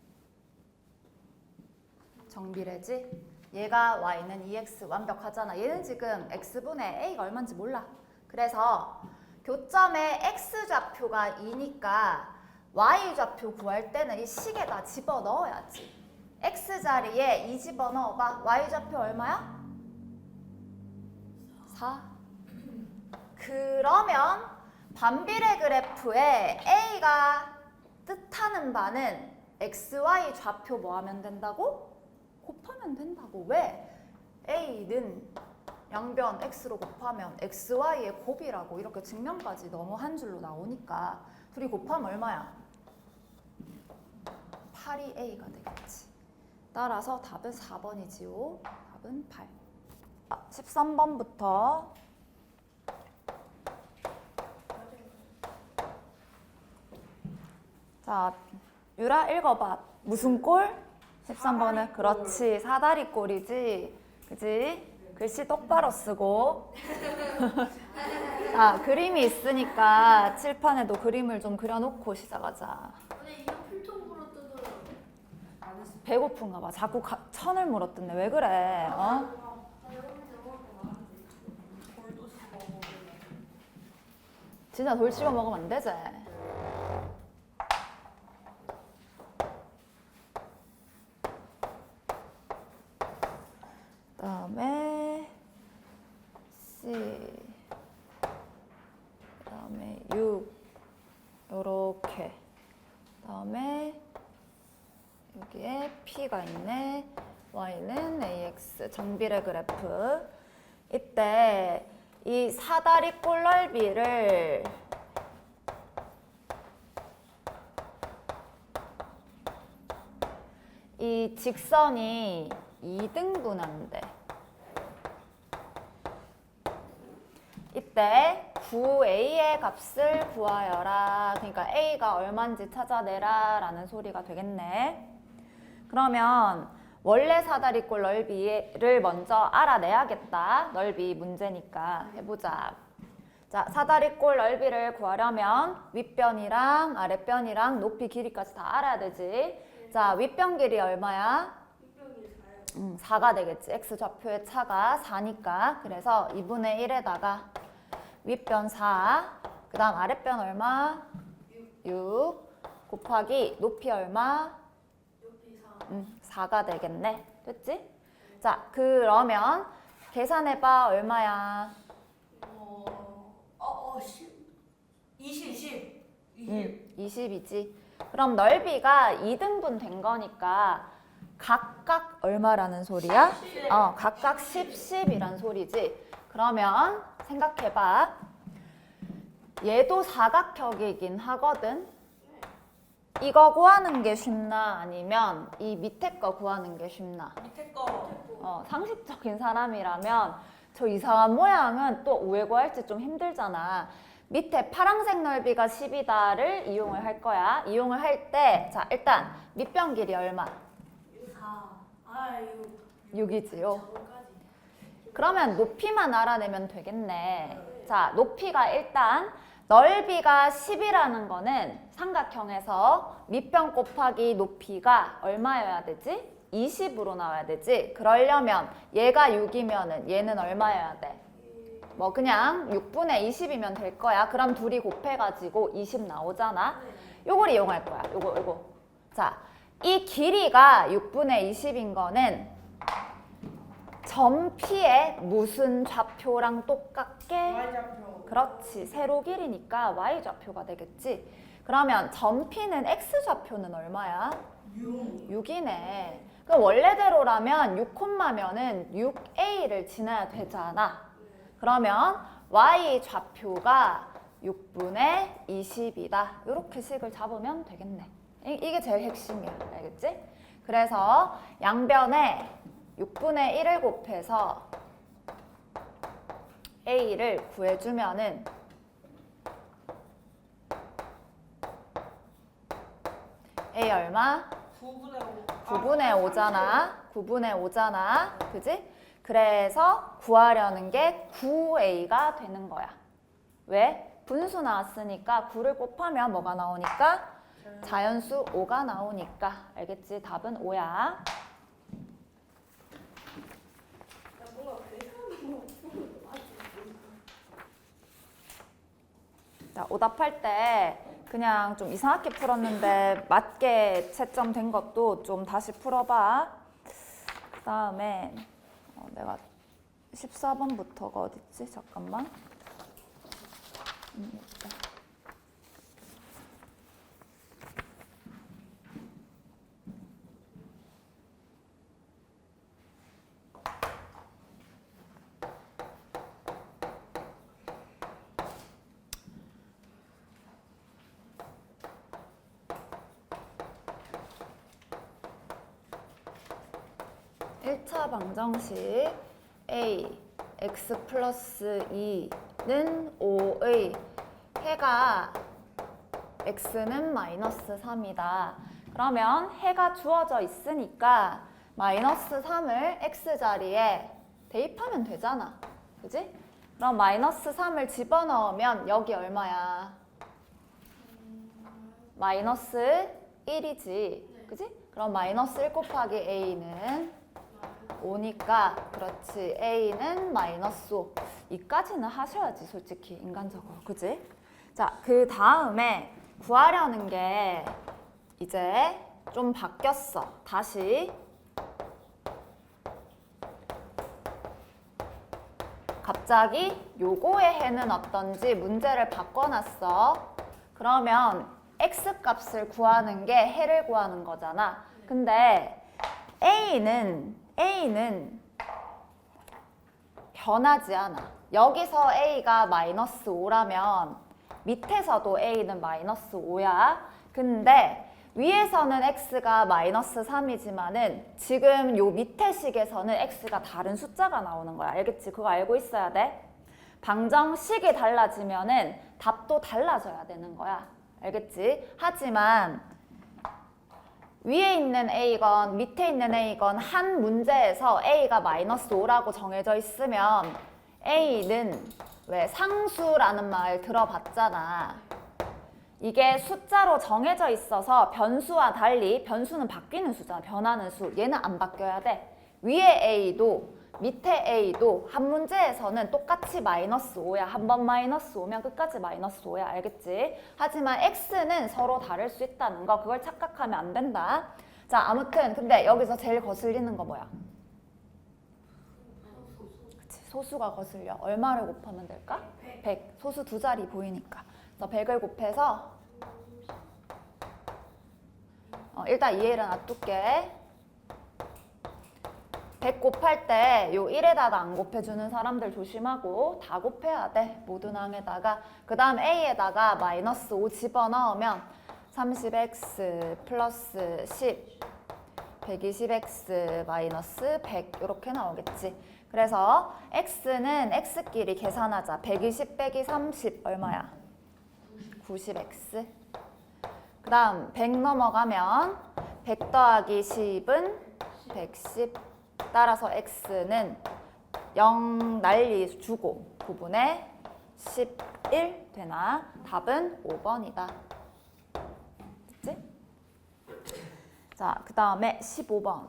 정비례지? 얘가 y는 2x 완벽하잖아. 얘는 지금 x분의 a가 얼마인지 몰라. 그래서 교점의 x좌표가 2니까 y좌표 구할 때는 이 식에다 집어넣어야지. x자리에 2 집어넣어봐. y좌표 얼마야? 4. 그러면 반비례 그래프에 a가 뜻하는 바는 xy 좌표 뭐 하면 된다고? 곱하면 된다고. 왜? a는 양변 x로 곱하면 xy의 곱이라고 이렇게 증명까지 너무 한 줄로 나오니까 둘이 곱하면 얼마야? 8이 a가 되겠지. 따라서 답은 4번이지요. 답은 8. 13번부터 자, 유라 읽어봐. 무슨 꼴? 13번은 그렇지. 사다리 꼴이지. 그지? 글씨 똑바로 쓰고. 자, 그림이 있으니까 칠판에도 그림을 좀 그려놓고 시작하자. 배고픈가 봐. 자꾸 천을 물어뜯네. 왜 그래? 어? 진짜 돌 씹어 먹으면 안 되지? 그다음에 C, 그다음에 6 요렇게. 그다음에 여기에 P가 있네. Y는 AX 정비례 그래프. 이때 이 사다리 꼴 넓이를 이 직선이 2등분한대. 이때 9a의 값을 구하여라. 그러니까 a가 얼마인지 찾아내라 라는 소리가 되겠네. 그러면 원래 사다리꼴 넓이를 먼저 알아내야겠다. 넓이 문제니까 해보자. 자, 사다리꼴 넓이를 구하려면 윗변이랑 아랫변이랑 높이 길이까지 다 알아야 되지. 자, 윗변 길이 얼마야? 4가 되겠지. x좌표의 차가 4니까. 그래서 2분의 1에다가 윗변 4, 그 다음 아랫변 얼마? 6 곱하기 높이 얼마? 4가 되겠네. 됐지? 자, 그러면 계산해봐. 얼마야? 20. 20이지. 그럼 넓이가 2등분 된 거니까 각각 얼마라는 소리야? 10. 각각 10, 10이란 소리지. 그러면 생각해봐. 얘도 사각형이긴 하거든. 이거 구하는 게 쉽나? 아니면 이 밑에 거 구하는 게 쉽나? 밑에 거. 상식적인 사람이라면 저 이상한 모양은 또 왜 구할지 좀 힘들잖아. 밑에 파란색 넓이가 10이다를 이용을 할 거야. 이용을 할 때, 자, 일단 밑변 길이 얼마? 6이지요. 그러면 높이만 알아내면 되겠네. 자, 높이가 일단 넓이가 10이라는 거는 삼각형에서 밑변 곱하기 높이가 얼마여야 되지? 20으로 나와야 되지. 그러려면 얘가 6이면은 얘는 얼마여야 돼? 뭐 그냥 6분의 20이면 될 거야. 그럼 둘이 곱해가지고 20 나오잖아. 요걸 이용할 거야. 요거. 자, 이 길이가 6분의 20인 거는 점 P의 무슨 좌표랑 똑같게? Y좌표. 그렇지. 세로 길이니까 Y좌표가 되겠지. 그러면 점 P는 X좌표는 얼마야? 6이네. 그럼 원래대로라면 6콤마면은 6A를 지나야 되잖아. 그러면 Y좌표가 6분의 20이다. 이렇게 식을 잡으면 되겠네. 이게 제일 핵심이야. 알겠지? 그래서 양변에 6분의 1을 곱해서 A를 구해주면은 A 얼마? 9분의 5잖아. 9분의 5잖아. 그지? 그래서 구하려는 게 9A가 되는 거야. 왜? 분수 나왔으니까 9를 곱하면 뭐가 나오니까? 자연수 5가 나오니까. 알겠지? 답은 5야. 자, 오답할 때 그냥 좀 이상하게 풀었는데 맞게 채점된 것도 좀 다시 풀어봐. 그 다음에 내가 14번부터가 어딨지? 잠깐만. 있다. (1차) 방정식 a x 플러스 2는 5의 해가 x는 마이너스 3이다. 그러면 해가 주어져 있으니까 마이너스 3을 x자리에 대입하면 되잖아. 그지? 그럼 마이너스 3을 집어넣으면 여기 얼마야? 마이너스 1이지. 그지? 그럼 마이너스 1 곱하기 a는 5니까 그렇지. A는 마이너스 5. 이까지는 하셔야지 솔직히 인간적으로. 그지? 자, 그 다음에 구하려는 게 이제 좀 바뀌었어. 다시 갑자기 요거의 해는 어떤지 문제를 바꿔놨어. 그러면 X값을 구하는 게 해를 구하는 거잖아. 근데 A는 변하지 않아. 여기서 A가 마이너스 5라면 밑에서도 A는 마이너스 5야. 근데 위에서는 X가 마이너스 3이지만은 지금 요 밑에 식에서는 X가 다른 숫자가 나오는 거야. 알겠지? 그거 알고 있어야 돼. 방정식이 달라지면은 답도 달라져야 되는 거야. 알겠지? 하지만 위에 있는 A건 밑에 있는 A건 한 문제에서 A가 마이너스 5라고 정해져 있으면 A는 왜 상수라는 말 들어봤잖아. 이게 숫자로 정해져 있어서 변수와 달리 변수는 바뀌는 수잖아. 변하는 수. 얘는 안 바뀌어야 돼. 위에 A도 밑에 A도 한 문제에서는 똑같이 마이너스 5야. 한 번 마이너스 5면 끝까지 마이너스 5야. 알겠지? 하지만 X는 서로 다를 수 있다는 거. 그걸 착각하면 안 된다. 자, 아무튼 근데 여기서 제일 거슬리는 거 뭐야? 그치, 소수가 거슬려. 얼마를 곱하면 될까? 100. 소수 두 자리 보이니까. 그래서 100을 곱해서 일단 이해를 놔둘게. 100 곱할 때 요 1에다가 안 곱해주는 사람들 조심하고 다 곱해야 돼. 모든 항에다가. 그 다음 a에다가 마이너스 5 집어넣으면 30x 플러스 10 120x 마이너스 100 이렇게 나오겠지. 그래서 x는 x끼리 계산하자. 120 빼기 30 얼마야? 90x. 그 다음 100 넘어가면 100 더하기 10은 110. 따라서 x는 0 난리 주고 9분의 11 되나? 답은 5번이다. 됐지? 자, 그 다음에 15번.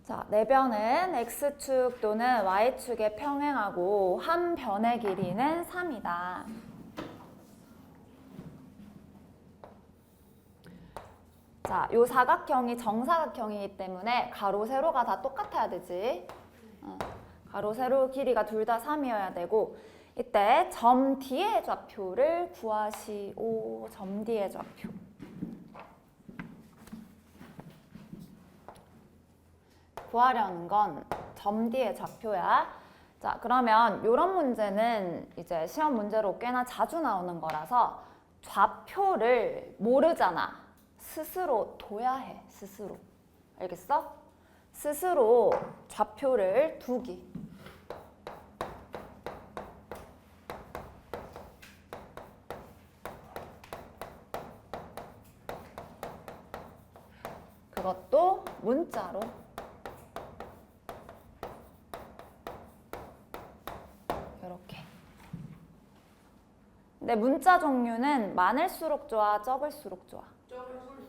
자, 네 변은 x축 또는 y축에 평행하고 한 변의 길이는 3이다. 자, 요 사각형이 정사각형이기 때문에 가로, 세로가 다 똑같아야 되지. 가로, 세로 길이가 둘 다 3이어야 되고 이때 점 D의 좌표를 구하시오. 점 D의 좌표. 구하려는 건 점 D의 좌표야. 자, 그러면 이런 문제는 이제 시험 문제로 꽤나 자주 나오는 거라서 좌표를 모르잖아. 스스로 둬야 해. 스스로. 알겠어? 스스로 좌표를 두기. 그것도 문자로. 이렇게. 근데 문자 종류는 많을수록 좋아, 적을수록 좋아?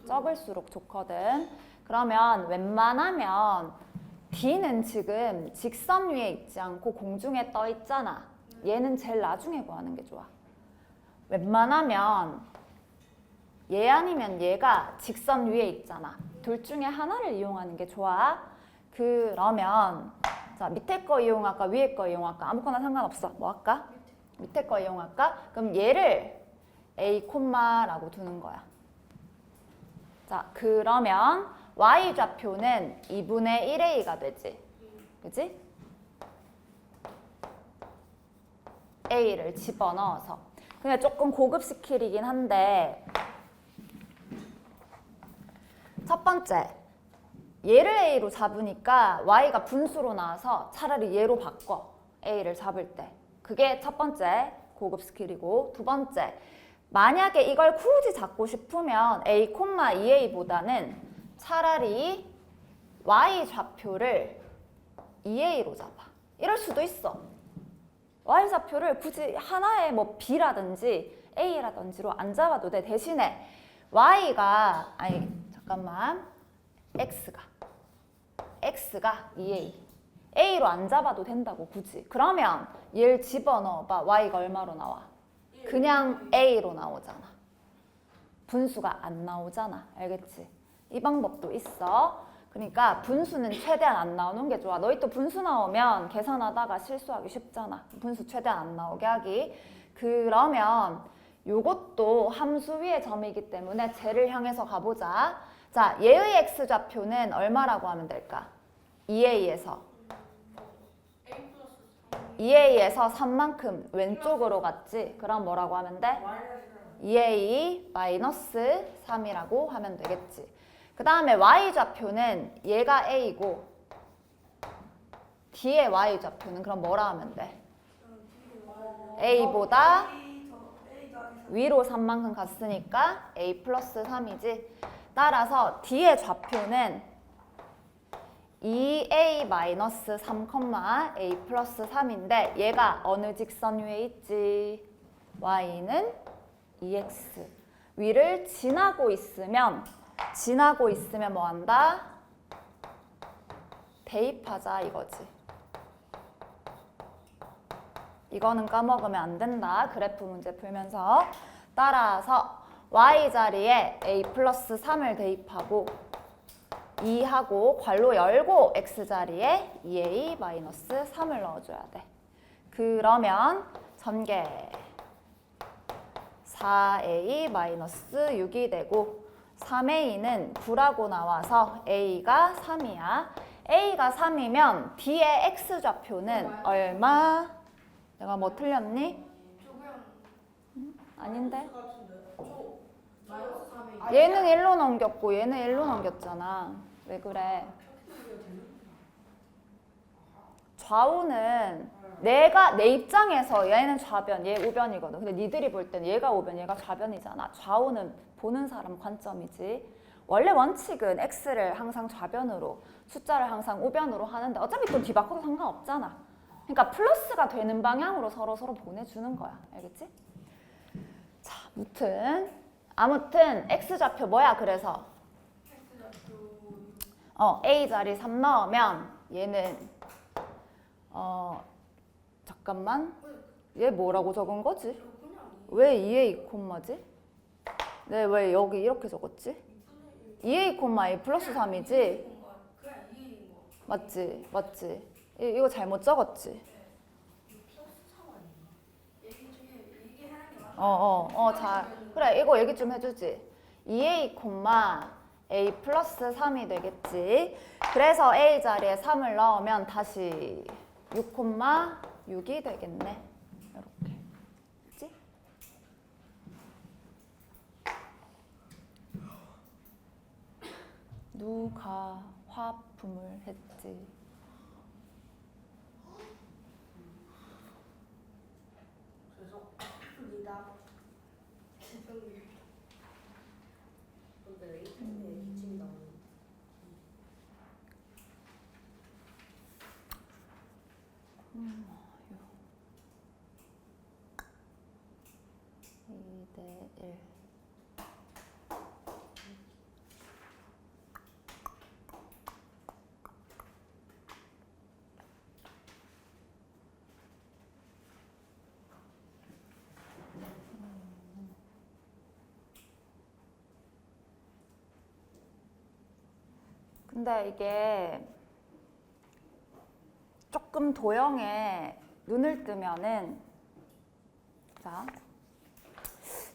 적을수록 좋거든. 그러면 웬만하면 D는 지금 직선 위에 있지 않고 공중에 떠 있잖아. 얘는 제일 나중에 구하는 게 좋아. 웬만하면 얘 아니면 얘가 직선 위에 있잖아. 둘 중에 하나를 이용하는 게 좋아. 그러면 자, 밑에 거 이용할까 위에 거 이용할까? 아무거나 상관없어. 뭐 할까? 밑에 거 이용할까? 그럼 얘를 A 콤마라고 두는 거야. 자, 그러면 y 좌표는 2분의 1a가 되지. 그지? a를 집어넣어서. 근데 조금 고급 스킬이긴 한데 첫 번째, 얘를 a로 잡으니까 y가 분수로 나와서 차라리 얘로 바꿔. a를 잡을 때. 그게 첫 번째 고급 스킬이고, 두 번째, 만약에 이걸 굳이 잡고 싶으면 a, 2a보다는 차라리 y 좌표를 2a로 잡아. 이럴 수도 있어. y 좌표를 굳이 하나의 뭐 b라든지 a라든지로 안 잡아도 돼. 대신에 y가 x가 2a. a로 안 잡아도 된다고 굳이. 그러면 얘를 집어넣어봐. y가 얼마로 나와? 그냥 a로 나오잖아. 분수가 안 나오잖아. 알겠지? 이 방법도 있어. 그러니까 분수는 최대한 안 나오는 게 좋아. 너희 또 분수 나오면 계산하다가 실수하기 쉽잖아. 분수 최대한 안 나오게 하기. 그러면 요것도 함수 위의 점이기 때문에 쟤를 향해서 가보자. 자, 얘의 x좌표는 얼마라고 하면 될까? 2a에서 3만큼 왼쪽으로 갔지? 그럼 뭐라고 하면 돼? 2a 마이너스 3이라고 하면 되겠지. 그 다음에 y좌표는 얘가 a고 D의 y좌표는 그럼 뭐라 하면 돼? a보다 위로 3만큼 갔으니까 a 플러스 3이지. 따라서 D의 좌표는 2a 마이너스 3, a 플러스 3인데 얘가 어느 직선 위에 있지? y는 2x. 위를 지나고 있으면 뭐 한다? 대입하자 이거지. 이거는 까먹으면 안 된다. 그래프 문제 풀면서. 따라서 y 자리에 a 플러스 3을 대입하고 2하고 괄호 열고 x 자리에 2a 마이너스 3을 넣어줘야 돼. 그러면 전개 4a 마이너스 6이 되고 3a는 9라고 나와서 a가 3이야. a가 3이면 D의 x좌표는 얼마? 내가 뭐 틀렸니? 저 그냥 아닌데? 같은데. 저 마이너스 3에 얘는 1로 넘겼고 얘는 1로 넘겼잖아. 왜 그래? 좌우는 내가 내 입장에서 얘는 좌변, 얘 우변이거든. 근데 니들이 볼 땐 얘가 우변, 얘가 좌변이잖아. 좌우는 보는 사람 관점이지. 원래 원칙은 x를 항상 좌변으로, 숫자를 항상 우변으로 하는데 어차피 또 뒤바꿔도 상관없잖아. 그러니까 플러스가 되는 방향으로 서로 보내주는 거야. 알겠지? 자, 아무튼 x좌표 뭐야? 그래서 a 자리 3 넣으면 얘는 잠깐만, 얘 뭐라고 적은 거지? 왜 2a 콤마지? 네, 왜 여기 이렇게 적었지? 2a 콤마 a 플러스 3이지? 맞지? 이거 잘못 적었지? 그래, 이거 얘기 좀 해주지. 2a 콤마 a 플러스 3이 되겠지. 그래서 a 자리에 3을 넣으면 다시 6 콤마 6이 되겠네. 이렇게. 그치? 누가 화품을 했지? 죄송합니다. 근데 왜 인터넷에 기침이 나오는 이 대 1. 근데 이게 조금 도형에 눈을 뜨면은, 자,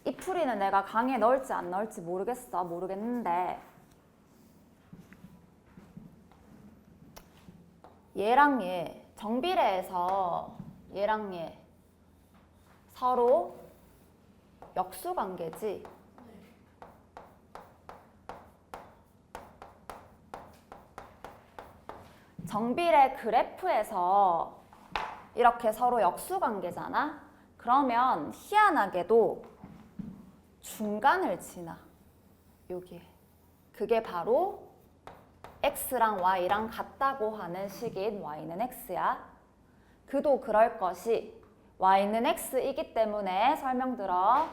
이 풀이는 내가 강의에 넣을지 안 넣을지 모르겠는데 얘랑 얘, 정비례에서 얘랑 얘 서로 역수관계지. 정비례 그래프에서 이렇게 서로 역수관계잖아. 그러면 희한하게도 중간을 지나. 여기에. 그게 바로 x랑 y랑 같다고 하는 식인 y는 x야. 그도 그럴 것이 y는 x이기 때문에 설명 들어.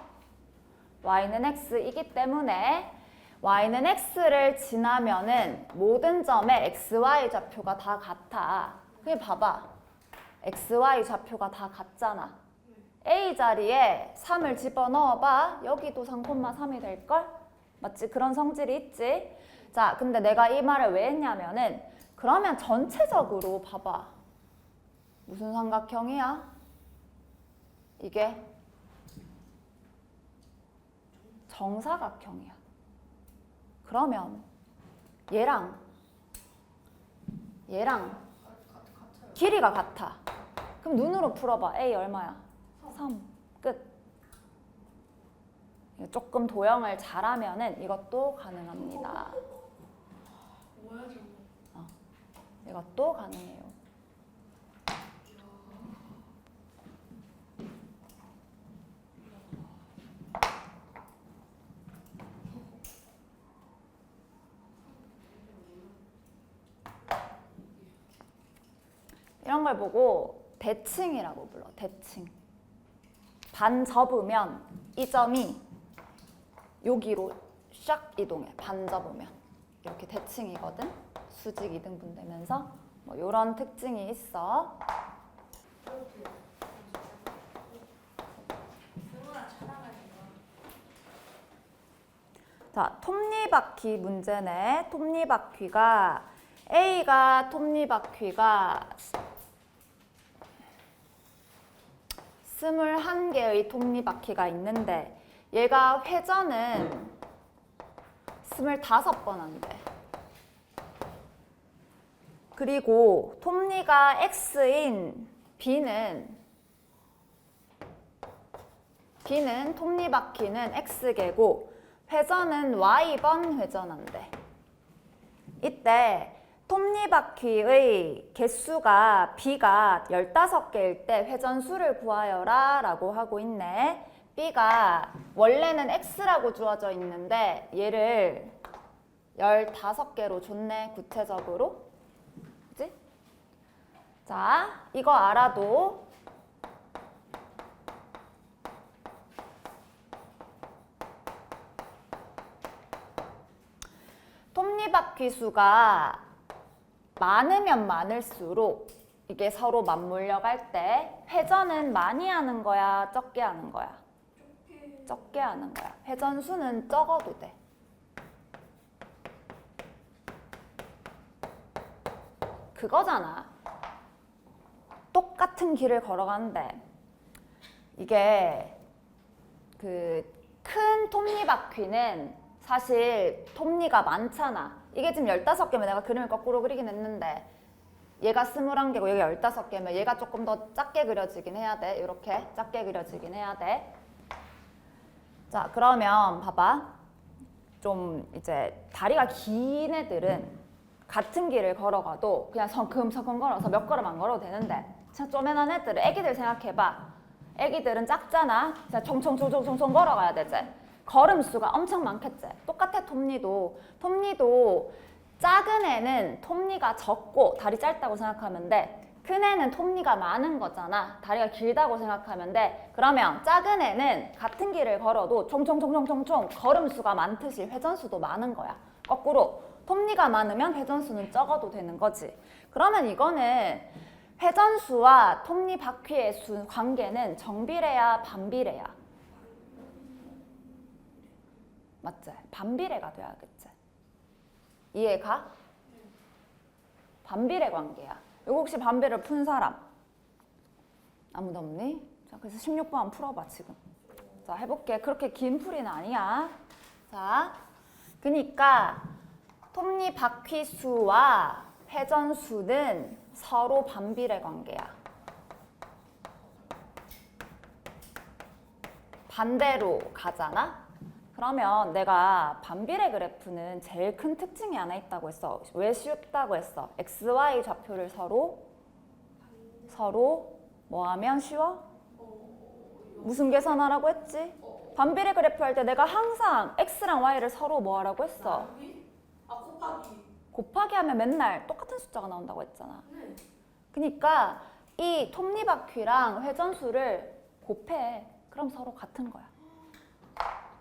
y는 x이기 때문에 y는 x를 지나면은 모든 점의 xy 좌표가 다 같아. 그게 봐봐. xy 좌표가 다 같잖아. a 자리에 3을 집어넣어봐. 여기도 3,3이 될걸? 맞지? 그런 성질이 있지? 자, 근데 내가 이 말을 왜 했냐면은 그러면 전체적으로 봐봐. 무슨 삼각형이야? 이게 정사각형이야. 그러면 얘랑 길이가 같아. 그럼 눈으로 풀어봐. A 얼마야? 3. 끝. 조금 도형을 잘하면은 이것도 가능합니다. 뭐야 저거? 이것도 가능해요. 이런 걸 보고 대칭이라고 불러. 대칭. 반 접으면 이 점이 여기로 샥 이동해. 반 접으면 이렇게 대칭이거든. 수직 이등분 되면서 뭐 이런 특징이 있어. 누구나 찾아가는 거. 자, 톱니바퀴 문제네. 톱니바퀴가 A가 톱니바퀴가 21개의 톱니바퀴가 있는데 얘가 회전은 25번 한대. 그리고 톱니가 X인 B는 톱니바퀴는 X개고 회전은 Y번 회전한대. 이때 톱니바퀴의 개수가 B가 15개일 때 회전수를 구하여라 라고 하고 있네. B가 원래는 X라고 주어져 있는데 얘를 15개로 줬네. 구체적으로. 그치? 자, 이거 알아도 톱니바퀴 수가 많으면 많을수록 이게 서로 맞물려 갈 때 회전은 많이 하는 거야, 적게 하는 거야? 적게 하는 거야. 회전 수는 적어도 돼. 그거잖아. 똑같은 길을 걸어가는데 이게 그 큰 톱니바퀴는 사실 톱니가 많잖아. 이게 지금 15개면 내가 그림을 거꾸로 그리긴 했는데 얘가 21개고 얘가 15개면 얘가 조금 더 작게 그려지긴 해야 돼. 이렇게 작게 그려지긴 해야 돼. 자, 그러면 봐봐. 좀 이제 다리가 긴 애들은 같은 길을 걸어가도 그냥 성큼성큼 걸어서 몇 걸음 안 걸어도 되는데 진짜 쪼매난 애들은 애기들 생각해봐. 애기들은 작잖아. 진짜 총총총총총 걸어가야 되지. 걸음 수가 엄청 많겠지. 똑같아. 톱니도 작은 애는 톱니가 적고 다리 짧다고 생각하면 돼. 큰 애는 톱니가 많은 거잖아. 다리가 길다고 생각하면 돼. 그러면 작은 애는 같은 길을 걸어도 총총총총총총 걸음 수가 많듯이 회전 수도 많은 거야. 거꾸로 톱니가 많으면 회전 수는 적어도 되는 거지. 그러면 이거는 회전 수와 톱니 바퀴의 수 관계는 정비례야, 반비례야? 맞지? 반비례가 돼야겠지. 이해가? 반비례 관계야. 이거 혹시 반비례를 푼 사람? 아무도 없니? 자, 그래서 16번 한번 풀어봐, 지금. 자, 해볼게. 그렇게 긴 풀이는 아니야. 자, 그러니까 톱니 바퀴 수와 회전 수는 서로 반비례 관계야. 반대로 가잖아? 그러면 내가 반비례 그래프는 제일 큰 특징이 하나 있다고 했어. 왜 쉽다고 했어? XY 좌표를 서로 뭐 하면 쉬워? 무슨 계산하라고 했지? 반비례 그래프 할 때 내가 항상 X랑 Y를 서로 뭐 하라고 했어? 곱하기 하면 맨날 똑같은 숫자가 나온다고 했잖아. 그러니까 이 톱니바퀴랑 회전수를 곱해. 그럼 서로 같은 거야.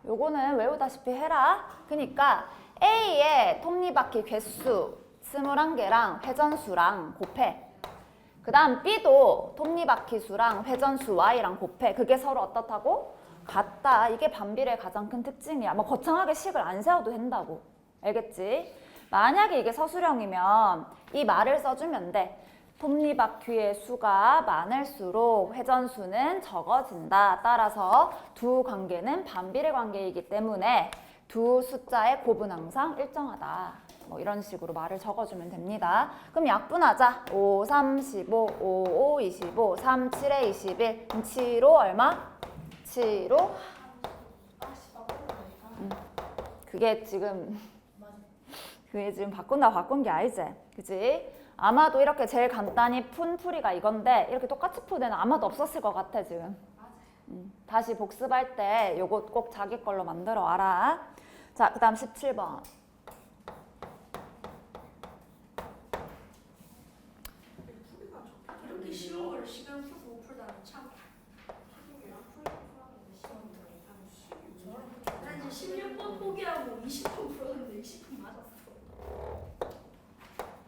요거는 외우다시피 해라. 그러니까 A의 톱니바퀴 개수 21개랑 회전수랑 곱해. 그 다음 B도 톱니바퀴 수랑 회전수 Y랑 곱해. 그게 서로 어떻다고? 같다. 이게 반비례의 가장 큰 특징이야. 뭐 거창하게 식을 안 세워도 된다고. 알겠지? 만약에 이게 서술형이면 이 말을 써주면 돼. 톱니바퀴의 수가 많을수록 회전수는 적어진다. 따라서 두 관계는 반비례 관계이기 때문에 두 숫자의 곱은 항상 일정하다. 뭐 이런 식으로 말을 적어주면 됩니다. 그럼 약분하자. 5, 3, 15, 5, 5, 25, 3, 7에 21. 7, 5 얼마? 7, 5. 그게 지금 바꾼 게 아니지. 그치? 아마도 이렇게 제일 간단히 푼 풀이가 이건데 이렇게 똑같이 푼 애는 아마도 없었을 것 같아 지금. 다시 복습할 때 요거 꼭 자기 걸로 만들어 와라. 자, 그 다음 17번. 이렇게 쉬운 거를 시간 쓰고 풀다니 참. 난 이제 16번 포기하고 20번 풀었는데 20번 맞았어.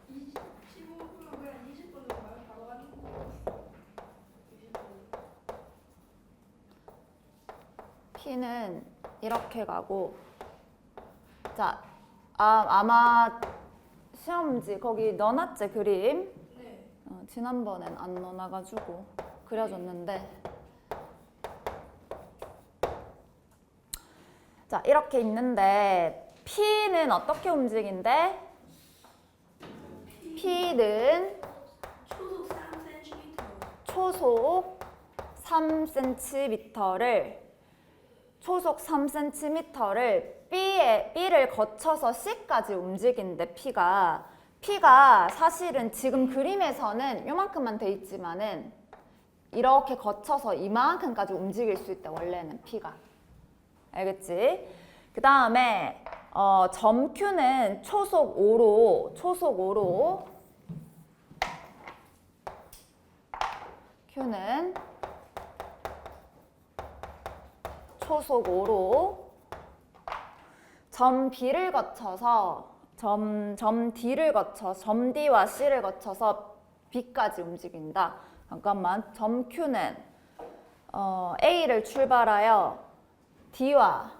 15번 풀면 그냥 20번으로 바로 가는 거. P는 이렇게 가고, 자, 아마 시험지 거기 넣어놨지 그림? 네. 지난번엔 안 넣어놔가지고 그려줬는데, 자 이렇게 있는데 P는 어떻게 움직인대? P는 초속 3cm. 초속 3cm를 초속 3cm를 B를 거쳐서 C까지 움직이는데 P가 사실은 지금 그림에서는 요만큼만 돼 있지만은 이렇게 거쳐서 이만큼까지 움직일 수 있대 원래는 P가. 알겠지? 그 다음에 점 Q는 초속 5로 Q는 초속 5로 점 B를 거쳐서 점 D와 C를 거쳐서 B까지 움직인다. 잠깐만, 점 Q는 A를 출발하여 D와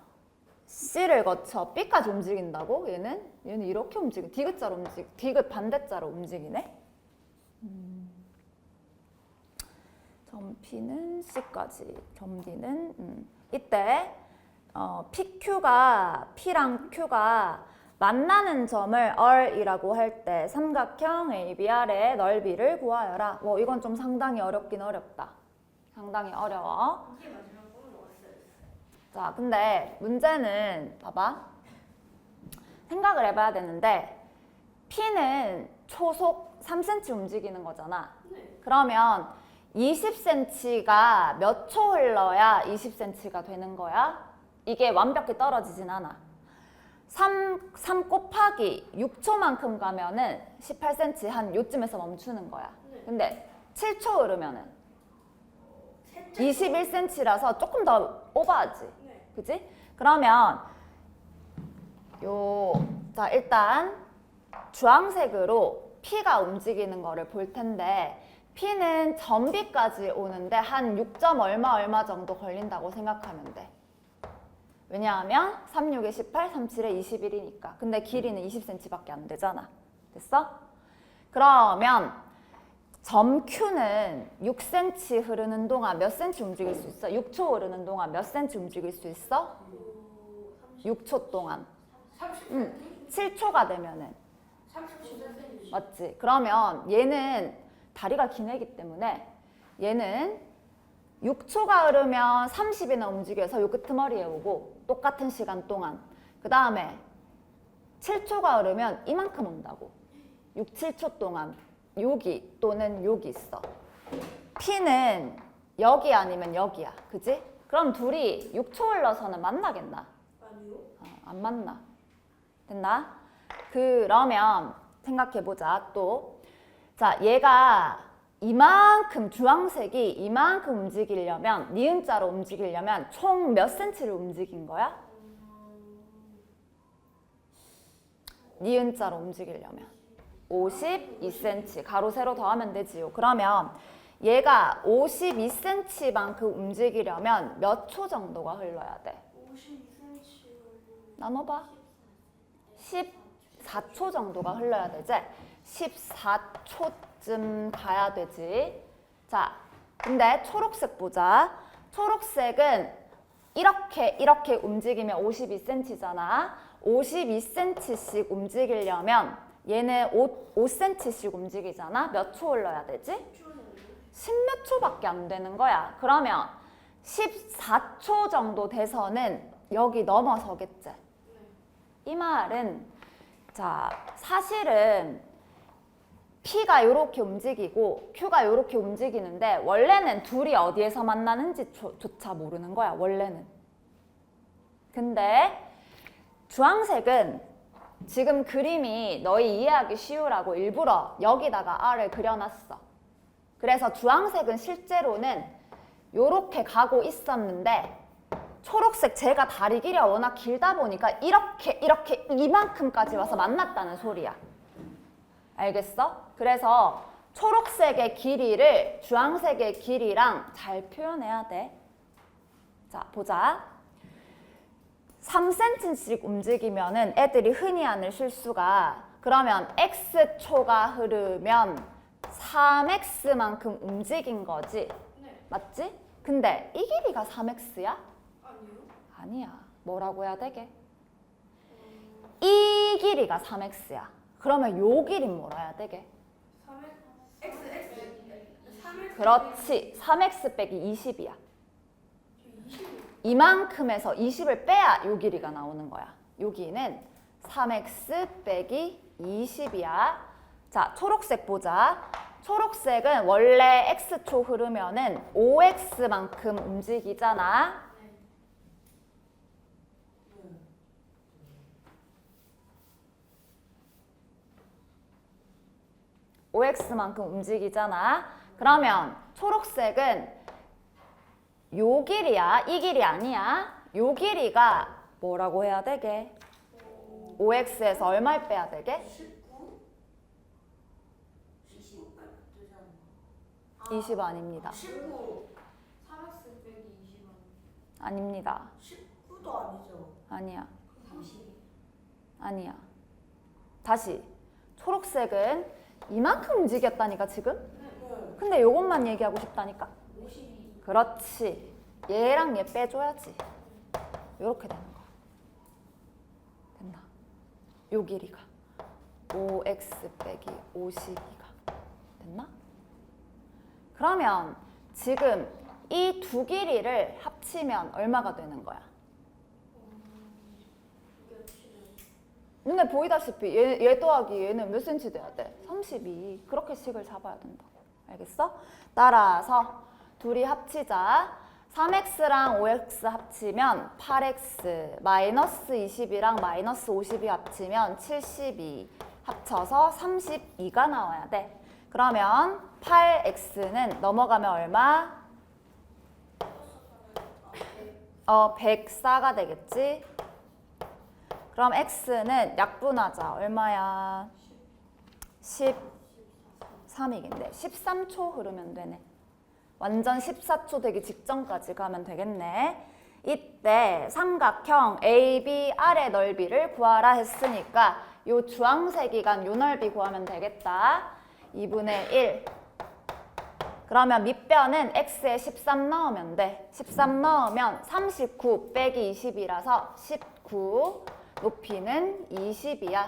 C를 거쳐 B까지 움직인다고? 얘는 이렇게 디귿자로 디귿 반대자로 움직이네. 점 P는 C까지, 점 D는 이때 P랑 Q가 만나는 점을 R이라고 할 때 삼각형 ABR의 넓이를 구하여라. 이건 좀 상당히 어렵긴 어렵다. 상당히 어려워. 이게 마지막 번호 왔어요. 자, 근데 문제는 봐봐. 생각을 해봐야 되는데 P는 초속 3cm 움직이는 거잖아. 네. 그러면 20cm가 몇 초 흘러야 20cm가 되는 거야? 이게 완벽히 떨어지진 않아. 3 곱하기 6초만큼 가면은 18cm 한 요쯤에서 멈추는 거야. 네. 근데 7초 흐르면은 21cm라서 조금 더 오버하지. 네. 그지? 그러면 자 일단 주황색으로 P가 움직이는 거를 볼 텐데 P는 점 B까지 오는데 한 6점 얼마 정도 걸린다고 생각하면 돼. 왜냐하면 3, 6에 18, 3, 7에 21이니까. 근데 길이는 20cm밖에 안 되잖아. 됐어? 그러면 점 Q는 6cm 흐르는 동안 몇 cm 움직일 수 있어? 6초 흐르는 동안 몇 cm 움직일 수 있어? 6초 동안. 7초가 되면은. 30cm. 맞지? 그러면 얘는 다리가 긴 애기 때문에 얘는 6초가 흐르면 30이나 움직여서 요 끄트머리에 오고 똑같은 시간 동안. 그 다음에 7초가 흐르면 이만큼 온다고. 6, 7초 동안 여기 또는 여기 있어. P는 여기 아니면 여기야. 그지? 그럼 둘이 6초 흘러서는 만나겠나? 아니요. 안 만나. 됐나? 그러면 생각해보자 또. 자, 얘가 이만큼 주황색이 이만큼 움직이려면 니은자로 움직이려면 총 몇 센치를 움직인 거야? 니은자로 움직이려면 52cm 가로 세로 더하면 되지요. 그러면 얘가 52cm만큼 움직이려면 몇 초 정도가 흘러야 돼? 52cm. 나눠봐. 14초 정도가 흘러야 되지? 14초쯤 가야 되지. 자, 근데 초록색 보자. 초록색은 이렇게 움직이면 52cm잖아. 52cm씩 움직이려면 얘는 5cm씩 움직이잖아. 몇 초 흘러야 되지? 10몇 초밖에 안 되는 거야. 그러면 14초 정도 돼서는 여기 넘어서겠지. 이 말은 자, 사실은 P가 이렇게 움직이고 Q가 이렇게 움직이는데 원래는 둘이 어디에서 만나는지조차 모르는 거야, 원래는. 근데 주황색은 지금 그림이 너희 이해하기 쉬우라고 일부러 여기다가 R을 그려놨어. 그래서 주황색은 실제로는 요렇게 가고 있었는데 초록색 제가 다리 길이가 워낙 길다 보니까 이렇게 이만큼까지 와서 만났다는 소리야. 알겠어? 그래서 초록색의 길이를 주황색의 길이랑 잘 표현해야 돼. 자, 보자. 3cm씩 움직이면은 애들이 흔히 하는 실수가, 그러면 x초가 흐르면 3x만큼 움직인 거지. 네. 맞지? 근데 이 길이가 3x야? 아니요. 아니야. 뭐라고 해야 되게? 이 길이가 3x야. 그러면 요 길이는 뭐라 해야 되게? 3x. 그렇지. 3x 빼기 20이야. 이만큼에서 20을 빼야 요 길이가 나오는 거야. 여기는 3x 빼기 20이야. 자, 초록색 보자. 초록색은 원래 x초 흐르면은 5x만큼 움직이잖아. (5x만큼) 움직이잖아. 그러면 초록색은 요 길이야. 이 길이 아니야. 요 길이가 뭐라고 해야 되게? 5x에서 얼마를 빼야 되게? 19? 20? 되잖아. 20 아닙니다. 19. 3x 빼기 20은 아닙니다. 19도 아니죠. 아니야. 30. 아니야. 다시. 초록색은 이만큼 움직였다니까 지금? 네. 근데 요것만 얘기하고 싶다니까? 52. 그렇지. 얘랑 얘 빼줘야지. 요렇게 되는 거야. 됐나? 요 길이가 5x 빼기 52가 됐나? 그러면 지금 이 두 길이를 합치면 얼마가 되는 거야? 눈에 보이다시피 얘 더하기 얘는 몇 cm 돼야 돼? 32. 그렇게 식을 잡아야 된다고. 알겠어? 따라서 둘이 합치자. 3x랑 5x 합치면 8x, 마이너스 20이랑 마이너스 50이 합치면 72, 합쳐서 32가 나와야 돼. 그러면 8x는 넘어가면 얼마? 104가 되겠지? 그럼 x는 약분하자. 얼마야? 13이겠네. 13초 흐르면 되네. 완전 14초 되기 직전까지 가면 되겠네. 이때 삼각형 AB 아래 넓이를 구하라 했으니까 요 주황색이 간 요 넓이 구하면 되겠다. 2분의 1. 그러면 밑변은 x에 13 넣으면 돼. 13 넣으면 39 빼기 20이라서 19. 높이는 20이야.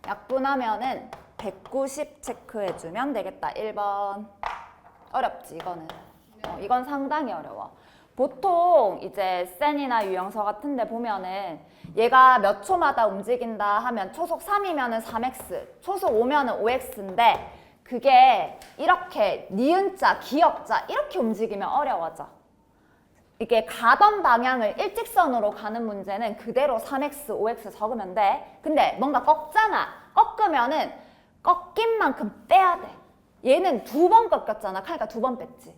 약분하면은 190 체크해주면 되겠다. 1번. 어렵지 이거는. 이건 상당히 어려워. 보통 이제 센이나 유영서 같은 데 보면은 얘가 몇 초마다 움직인다 하면 초속 3이면은 3x, 초속 5면은 5x인데 그게 이렇게 니은자, 기역자 이렇게 움직이면 어려워져. 이게 가던 방향을 일직선으로 가는 문제는 그대로 3x, 5x 적으면 돼. 근데 뭔가 꺾잖아. 꺾으면은 꺾인 만큼 빼야 돼. 얘는 2번 꺾였잖아. 그러니까 2번 뺐지.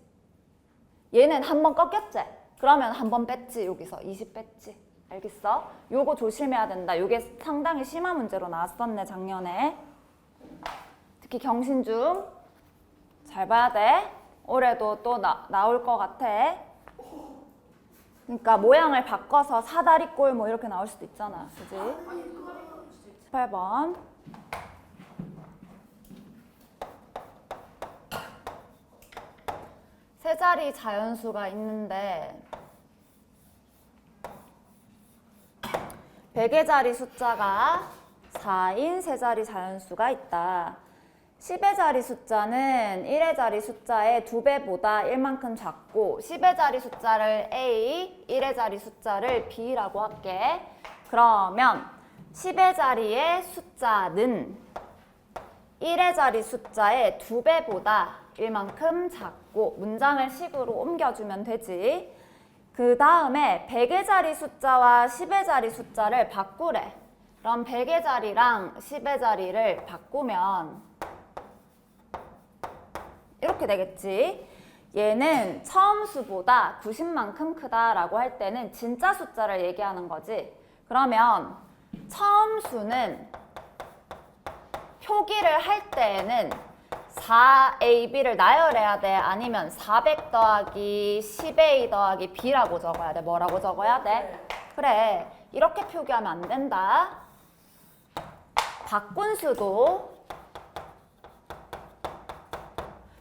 얘는 한 번 꺾였지. 그러면 한 번 뺐지. 여기서 20 뺐지. 알겠어? 요거 조심해야 된다. 요게 상당히 심한 문제로 나왔었네, 작년에. 특히 경신중 잘 봐야 돼. 올해도 또 나올 것 같아. 그러니까 모양을 바꿔서 사다리꼴 뭐 이렇게 나올 수도 있잖아. 그지? 18번. 세 자리 자연수가 있는데 100의 자리 숫자가 4인 세 자리 자연수가 있다. 10의 자리 숫자는 1의 자리 숫자의 2배보다 1만큼 작고 10의 자리 숫자를 A, 1의 자리 숫자를 B라고 할게. 그러면 10의 자리의 숫자는 1의 자리 숫자의 2배보다 1만큼 작고 문장을 식으로 옮겨주면 되지. 그 다음에 100의 자리 숫자와 10의 자리 숫자를 바꾸래. 그럼 100의 자리랑 10의 자리를 바꾸면 이렇게 되겠지. 얘는 처음 수보다 90만큼 크다라고 할 때는 진짜 숫자를 얘기하는 거지. 그러면 처음 수는 표기를 할 때에는 4AB를 나열해야 돼? 아니면 400 더하기 10A 더하기 B라고 적어야 돼? 뭐라고 적어야 돼? 그래, 이렇게 표기하면 안 된다. 바꾼수도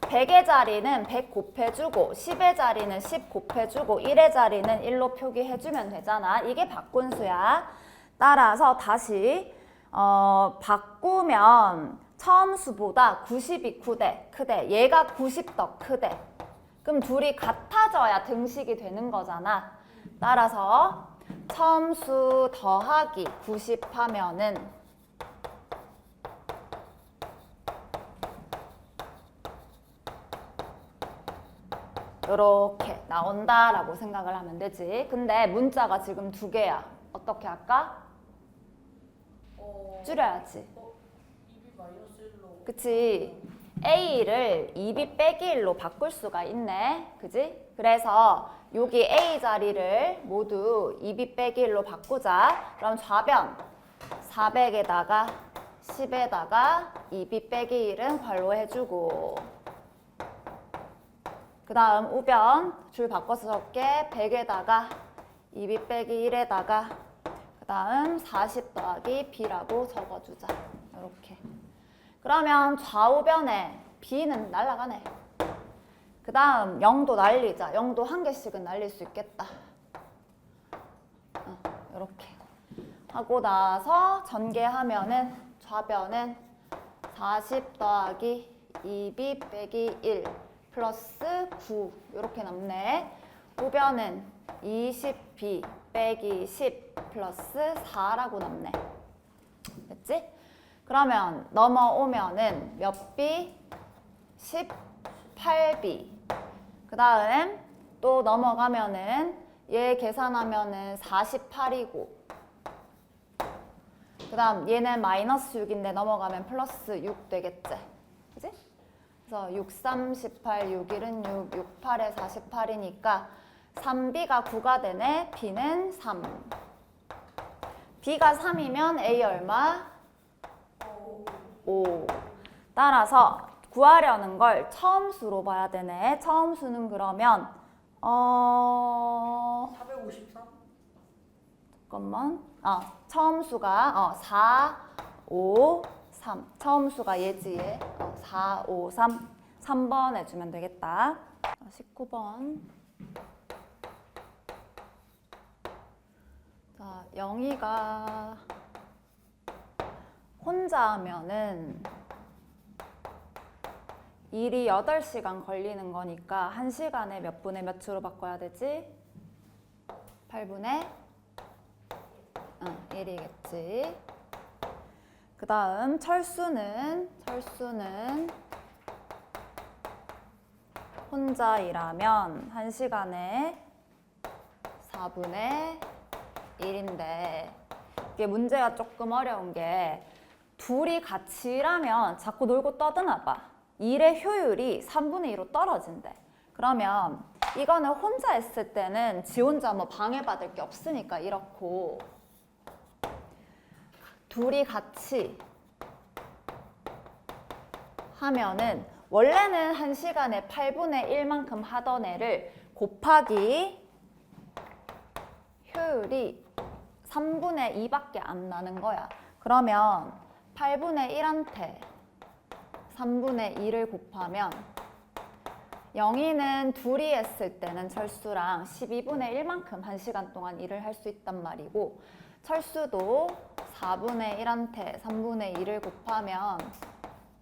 100의 자리는 100 곱해주고 10의 자리는 10 곱해주고 1의 자리는 1로 표기해주면 되잖아. 이게 바꾼수야. 따라서 다시 바꾸면 처음 수보다 90이 크대. 얘가 90 더 크대. 그럼 둘이 같아져야 등식이 되는 거잖아. 따라서 처음 수 더하기 90 하면은 이렇게 나온다라고 생각을 하면 되지. 근데 문자가 지금 2개야. 어떻게 할까? 줄여야지. 2B 마이너스 1로. 그치? A를 2B 빼기 1로 바꿀 수가 있네. 그지? 그래서 여기 A 자리를 모두 2B 빼기 1로 바꾸자. 그럼 좌변 400에다가 10에다가 2B 빼기 1은 괄호 해주고, 그 다음 우변 줄 바꿔서 적게 100에다가 2B 빼기 1에다가 그 다음 40 더하기 B라고 적어주자. 이렇게. 그러면 좌우변에 B는 날아가네. 그 다음 0도 날리자. 0도 한 개씩은 날릴 수 있겠다. 이렇게 하고 나서 전개하면은 좌변은 40 더하기 2B 빼기 1 플러스 9 이렇게 남네. 우변은 20B 빼기 10 플러스 4라고 남네. 됐지? 그러면 넘어오면은 몇 B? 18B. 그 다음 또 넘어가면은 얘 계산하면은 48이고, 그 다음 얘는 마이너스 6인데 넘어가면 플러스 6 되겠지? 그지? 그래서 6, 3, 18, 6, 1은 6, 6, 8에 48이니까 3B가 9가 되네. B는 3. B가 3이면 A 얼마? 5. 따라서 구하려는 걸 처음 수로 봐야 되네. 처음 수는 그러면 453? 잠깐만. 처음 수가 4, 5, 3. 처음 수가 얘지 얘. 4, 5, 3. 3번 해주면 되겠다. 19번. 자, 영희가 혼자 하면은 일이 8시간 걸리는 거니까 1시간에 몇 분의 몇 초로 바꿔야 되지? 8분의 1이겠지. 그 다음 철수는 혼자 일하면 1시간에 4분의 1인데 이게 문제가 조금 어려운 게 둘이 같이 일하면 자꾸 놀고 떠드나 봐. 일의 효율이 3분의 2로 떨어진대. 그러면 이거는 혼자 했을 때는 지 혼자 뭐 방해받을 게 없으니까 이렇고, 둘이 같이 하면은 원래는 1시간에 8분의 1만큼 하던 애를 곱하기 효율이 3분의 2밖에 안 나는 거야. 그러면 8분의 1한테 3분의 2를 곱하면 영희는 둘이 했을 때는 철수랑 12분의 1만큼 1시간 동안 일을 할 수 있단 말이고, 철수도 4분의 1한테 3분의 2를 곱하면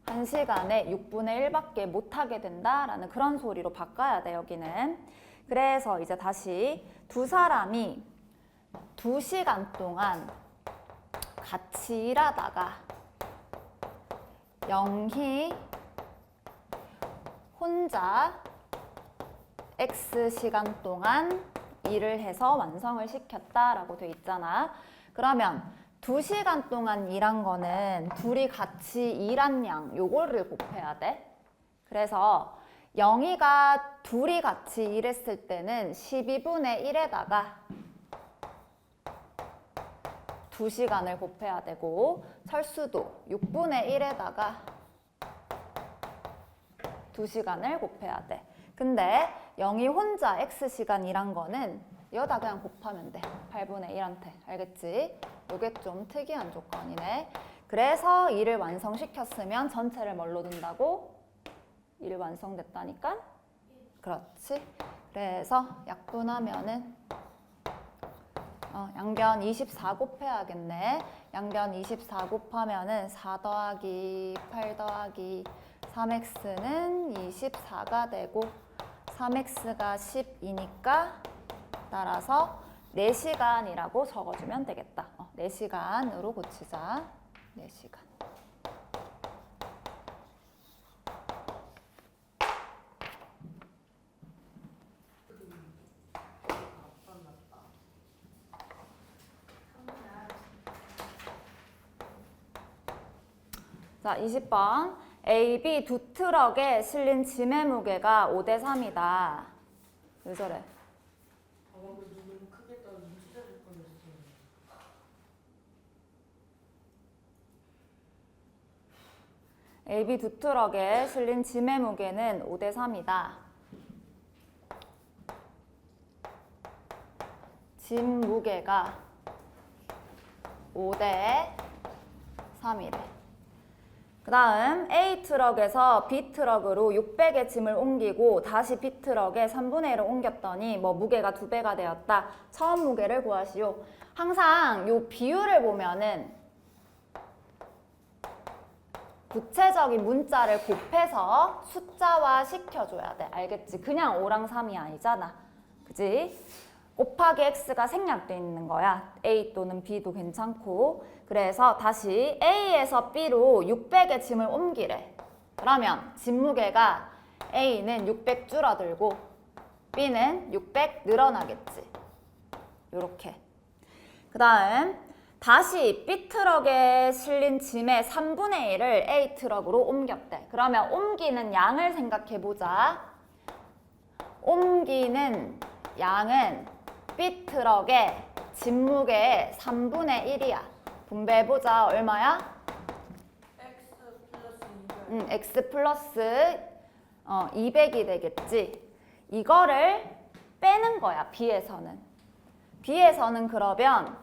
1시간에 6분의 1밖에 못하게 된다라는 그런 소리로 바꿔야 돼, 여기는. 그래서 이제 다시 두 사람이 2시간 동안 같이 일하다가 영희 혼자 X시간 동안 일을 해서 완성을 시켰다라고 돼 있잖아. 그러면 2시간 동안 일한 거는 둘이 같이 일한 양 요거를 곱해야 돼. 그래서 영희가 둘이 같이 일했을 때는 12분의 1에다가 2시간을 곱해야 되고 철수도 6분의 1에다가 2시간을 곱해야 돼. 근데 영희 혼자 X시간 일한 거는 여기다 그냥 곱하면 돼. 8분의 1한테. 알겠지? 이게 좀 특이한 조건이네. 그래서 일을 완성시켰으면 전체를 뭘로 둔다고? 일 완성됐다니까? 그렇지. 그래서 약분하면은 양변 24 곱해야겠네. 양변 24 곱하면은 4 더하기 8 더하기 3x는 24가 되고 3x가 10이니까 따라서 4시간이라고 적어주면 되겠다. 4시간으로 고치자. 4시간. 자, 20번. A, B 두 트럭에 실린 짐의 무게가 5대 3이다. 왜 저래? 너무 크게 떠서 찢어질 뻔했어. A, B 두 트럭에 실린 짐의 무게는 5대 3이다. 짐 무게가 5대 3이래. 그 다음 A 트럭에서 B 트럭으로 600의 짐을 옮기고 다시 B 트럭에 3분의 1을 옮겼더니 무게가 2배가 되었다. 처음 무게를 구하시오. 항상 요 비율을 보면은 구체적인 문자를 곱해서 숫자화 시켜줘야 돼. 알겠지? 그냥 5랑 3이 아니잖아. 그지? 곱하기 x가 생략돼 있는 거야. A 또는 B도 괜찮고. 그래서 다시 A에서 B로 600의 짐을 옮기래. 그러면 짐 무게가 A는 600 줄어들고 B는 600 늘어나겠지. 요렇게. 그 다음 다시 B 트럭에 실린 짐의 3분의 1을 A 트럭으로 옮겼대. 그러면 옮기는 양을 생각해보자. 옮기는 양은 B 트럭의 짐 무게의 3분의 1이야. 분배해보자. 얼마야? X 플러스 200이 되겠지. 이거를 빼는 거야. B에서는. B에서는 그러면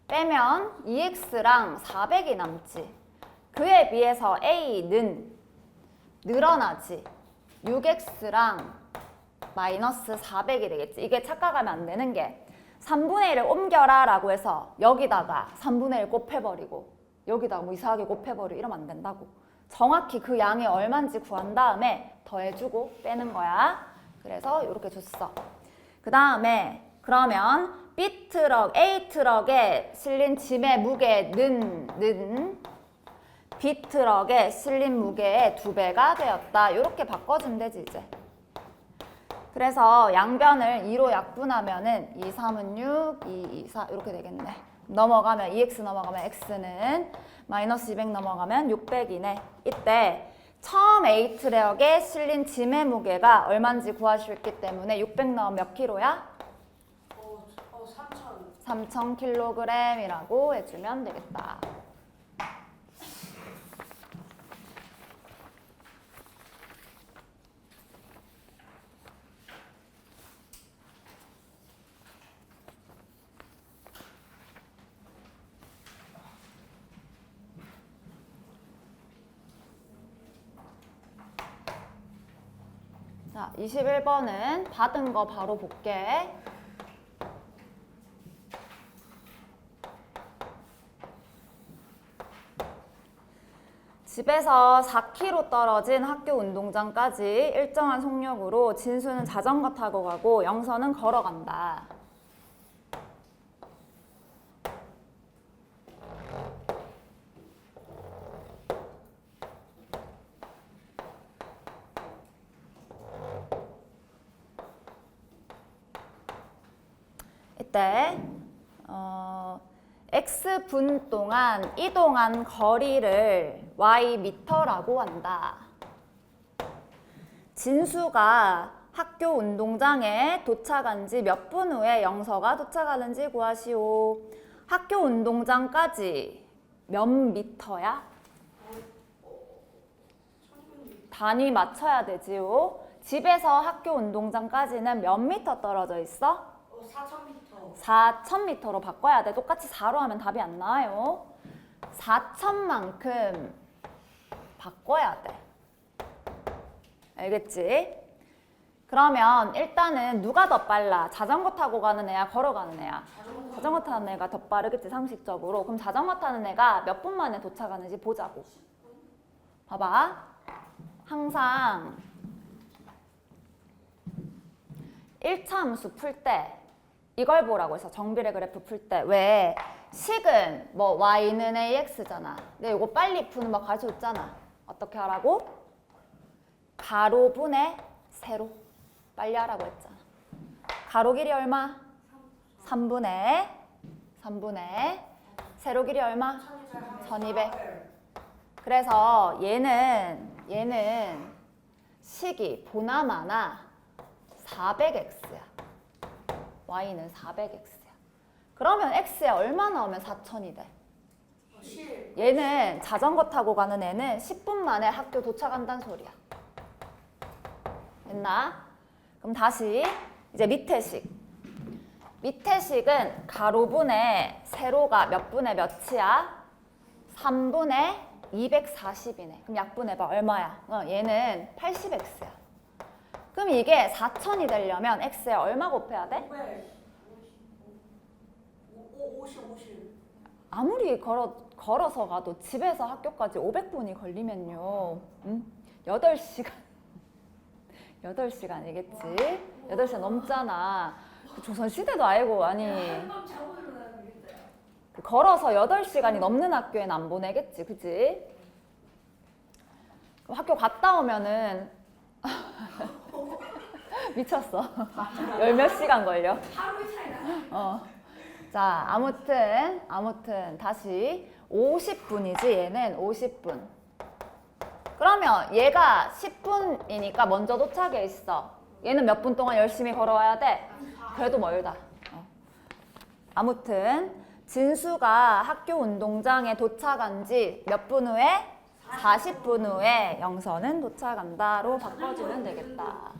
빼면 2X랑 400이 남지. 그에 비해서 A는 늘어나지. 6X랑 마이너스 400이 되겠지. 이게 착각하면 안 되는 게 3분의 1을 옮겨라 라고 해서 여기다가 3분의 1 곱해버리고 여기다가 이상하게 곱해버리고 이러면 안 된다고. 정확히 그 양이 얼마인지 구한 다음에 더해주고 빼는 거야. 그래서 이렇게 줬어. 그 다음에 그러면 B 트럭, A 트럭에 실린 짐의 무게는 B 트럭에 실린 무게의 2배가 되었다. 이렇게 바꿔주면 되지 이제. 그래서 양변을 2로 약분하면은 2, 3은 6, 2, 2, 4 이렇게 되겠네. 넘어가면 2x 넘어가면 x는 마이너스 200 넘어가면 600이네. 이때 처음 A 트럭에 실린 짐의 무게가 얼마인지 구할 수 있기 때문에 600 넣으면 몇 킬로야? 3000kg이라고 해주면 되겠다. 자, 21번은 받은 거 바로 볼게. 집에서 4km 떨어진 학교 운동장까지 일정한 속력으로 진수는 자전거 타고 가고 영서는 걸어간다. 이때 X분 동안 이동한 거리를 Y 미터라고 한다. 진수가 학교 운동장에 도착한 지 몇 분 후에 영서가 도착하는지 구하시오. 학교 운동장까지 몇 미터야? 단위 맞춰야 되지요. 집에서 학교 운동장까지는 몇 미터 떨어져 있어? 4,000m. 4,000m로 바꿔야 돼. 똑같이 4로 하면 답이 안 나와요. 4,000만큼 바꿔야 돼. 알겠지? 그러면 일단은 누가 더 빨라? 자전거 타고 가는 애야? 걸어가는 애야? 자전거 타는 애가 더 빠르겠지, 상식적으로. 그럼 자전거 타는 애가 몇 분 만에 도착하는지 보자고. 봐봐. 항상 1차 함수 풀 때 이걸 보라고 해서 정비례 그래프 풀 때 왜 식은 뭐 y는 ax잖아. 근데 이거 빨리 푸는 법 가르쳐줬잖아. 어떻게 하라고? 가로분의 세로 빨리 하라고 했잖아. 가로 길이 얼마? 3분의 세로 길이 얼마? 1200. 그래서 얘는 식이 보나마나 400x야. y는 400x야. 그러면 x에 얼마 나오면 4,000이 돼? 얘는 자전거 타고 가는 애는 10분 만에 학교 도착한다는 소리야. 됐나? 그럼 다시 이제 밑에 식. 밑에 식은 가로분의 세로가 몇 분의 몇이야? 3분의 240이네. 그럼 약분해봐. 얼마야? 얘는 80x야. 그럼 이게 4,000이 되려면 x에 얼마 곱해야 돼? 50. 아무리 걸어서 가도 집에서 학교까지 500분이 걸리면요. 8시간. 8시간이겠지? 8시간 넘잖아. 그 조선시대도 아니고, 아니. 한밤 자고 일어나는 겠어요. 걸어서 8시간이 넘는 학교에는 안 보내겠지, 그치? 그럼 학교 갔다 오면은 미쳤어. 열 몇 시간 걸려. 하루 차이 나. 자, 아무튼 다시 50분이지, 얘는 50분. 그러면 얘가 10분이니까 먼저 도착해 있어. 얘는 몇 분 동안 열심히 걸어와야 돼? 그래도 멀다. 아무튼 진수가 학교 운동장에 도착한 지 몇 분 후에? 40분 후에 영서는 도착한다로 바꿔주면 되겠다.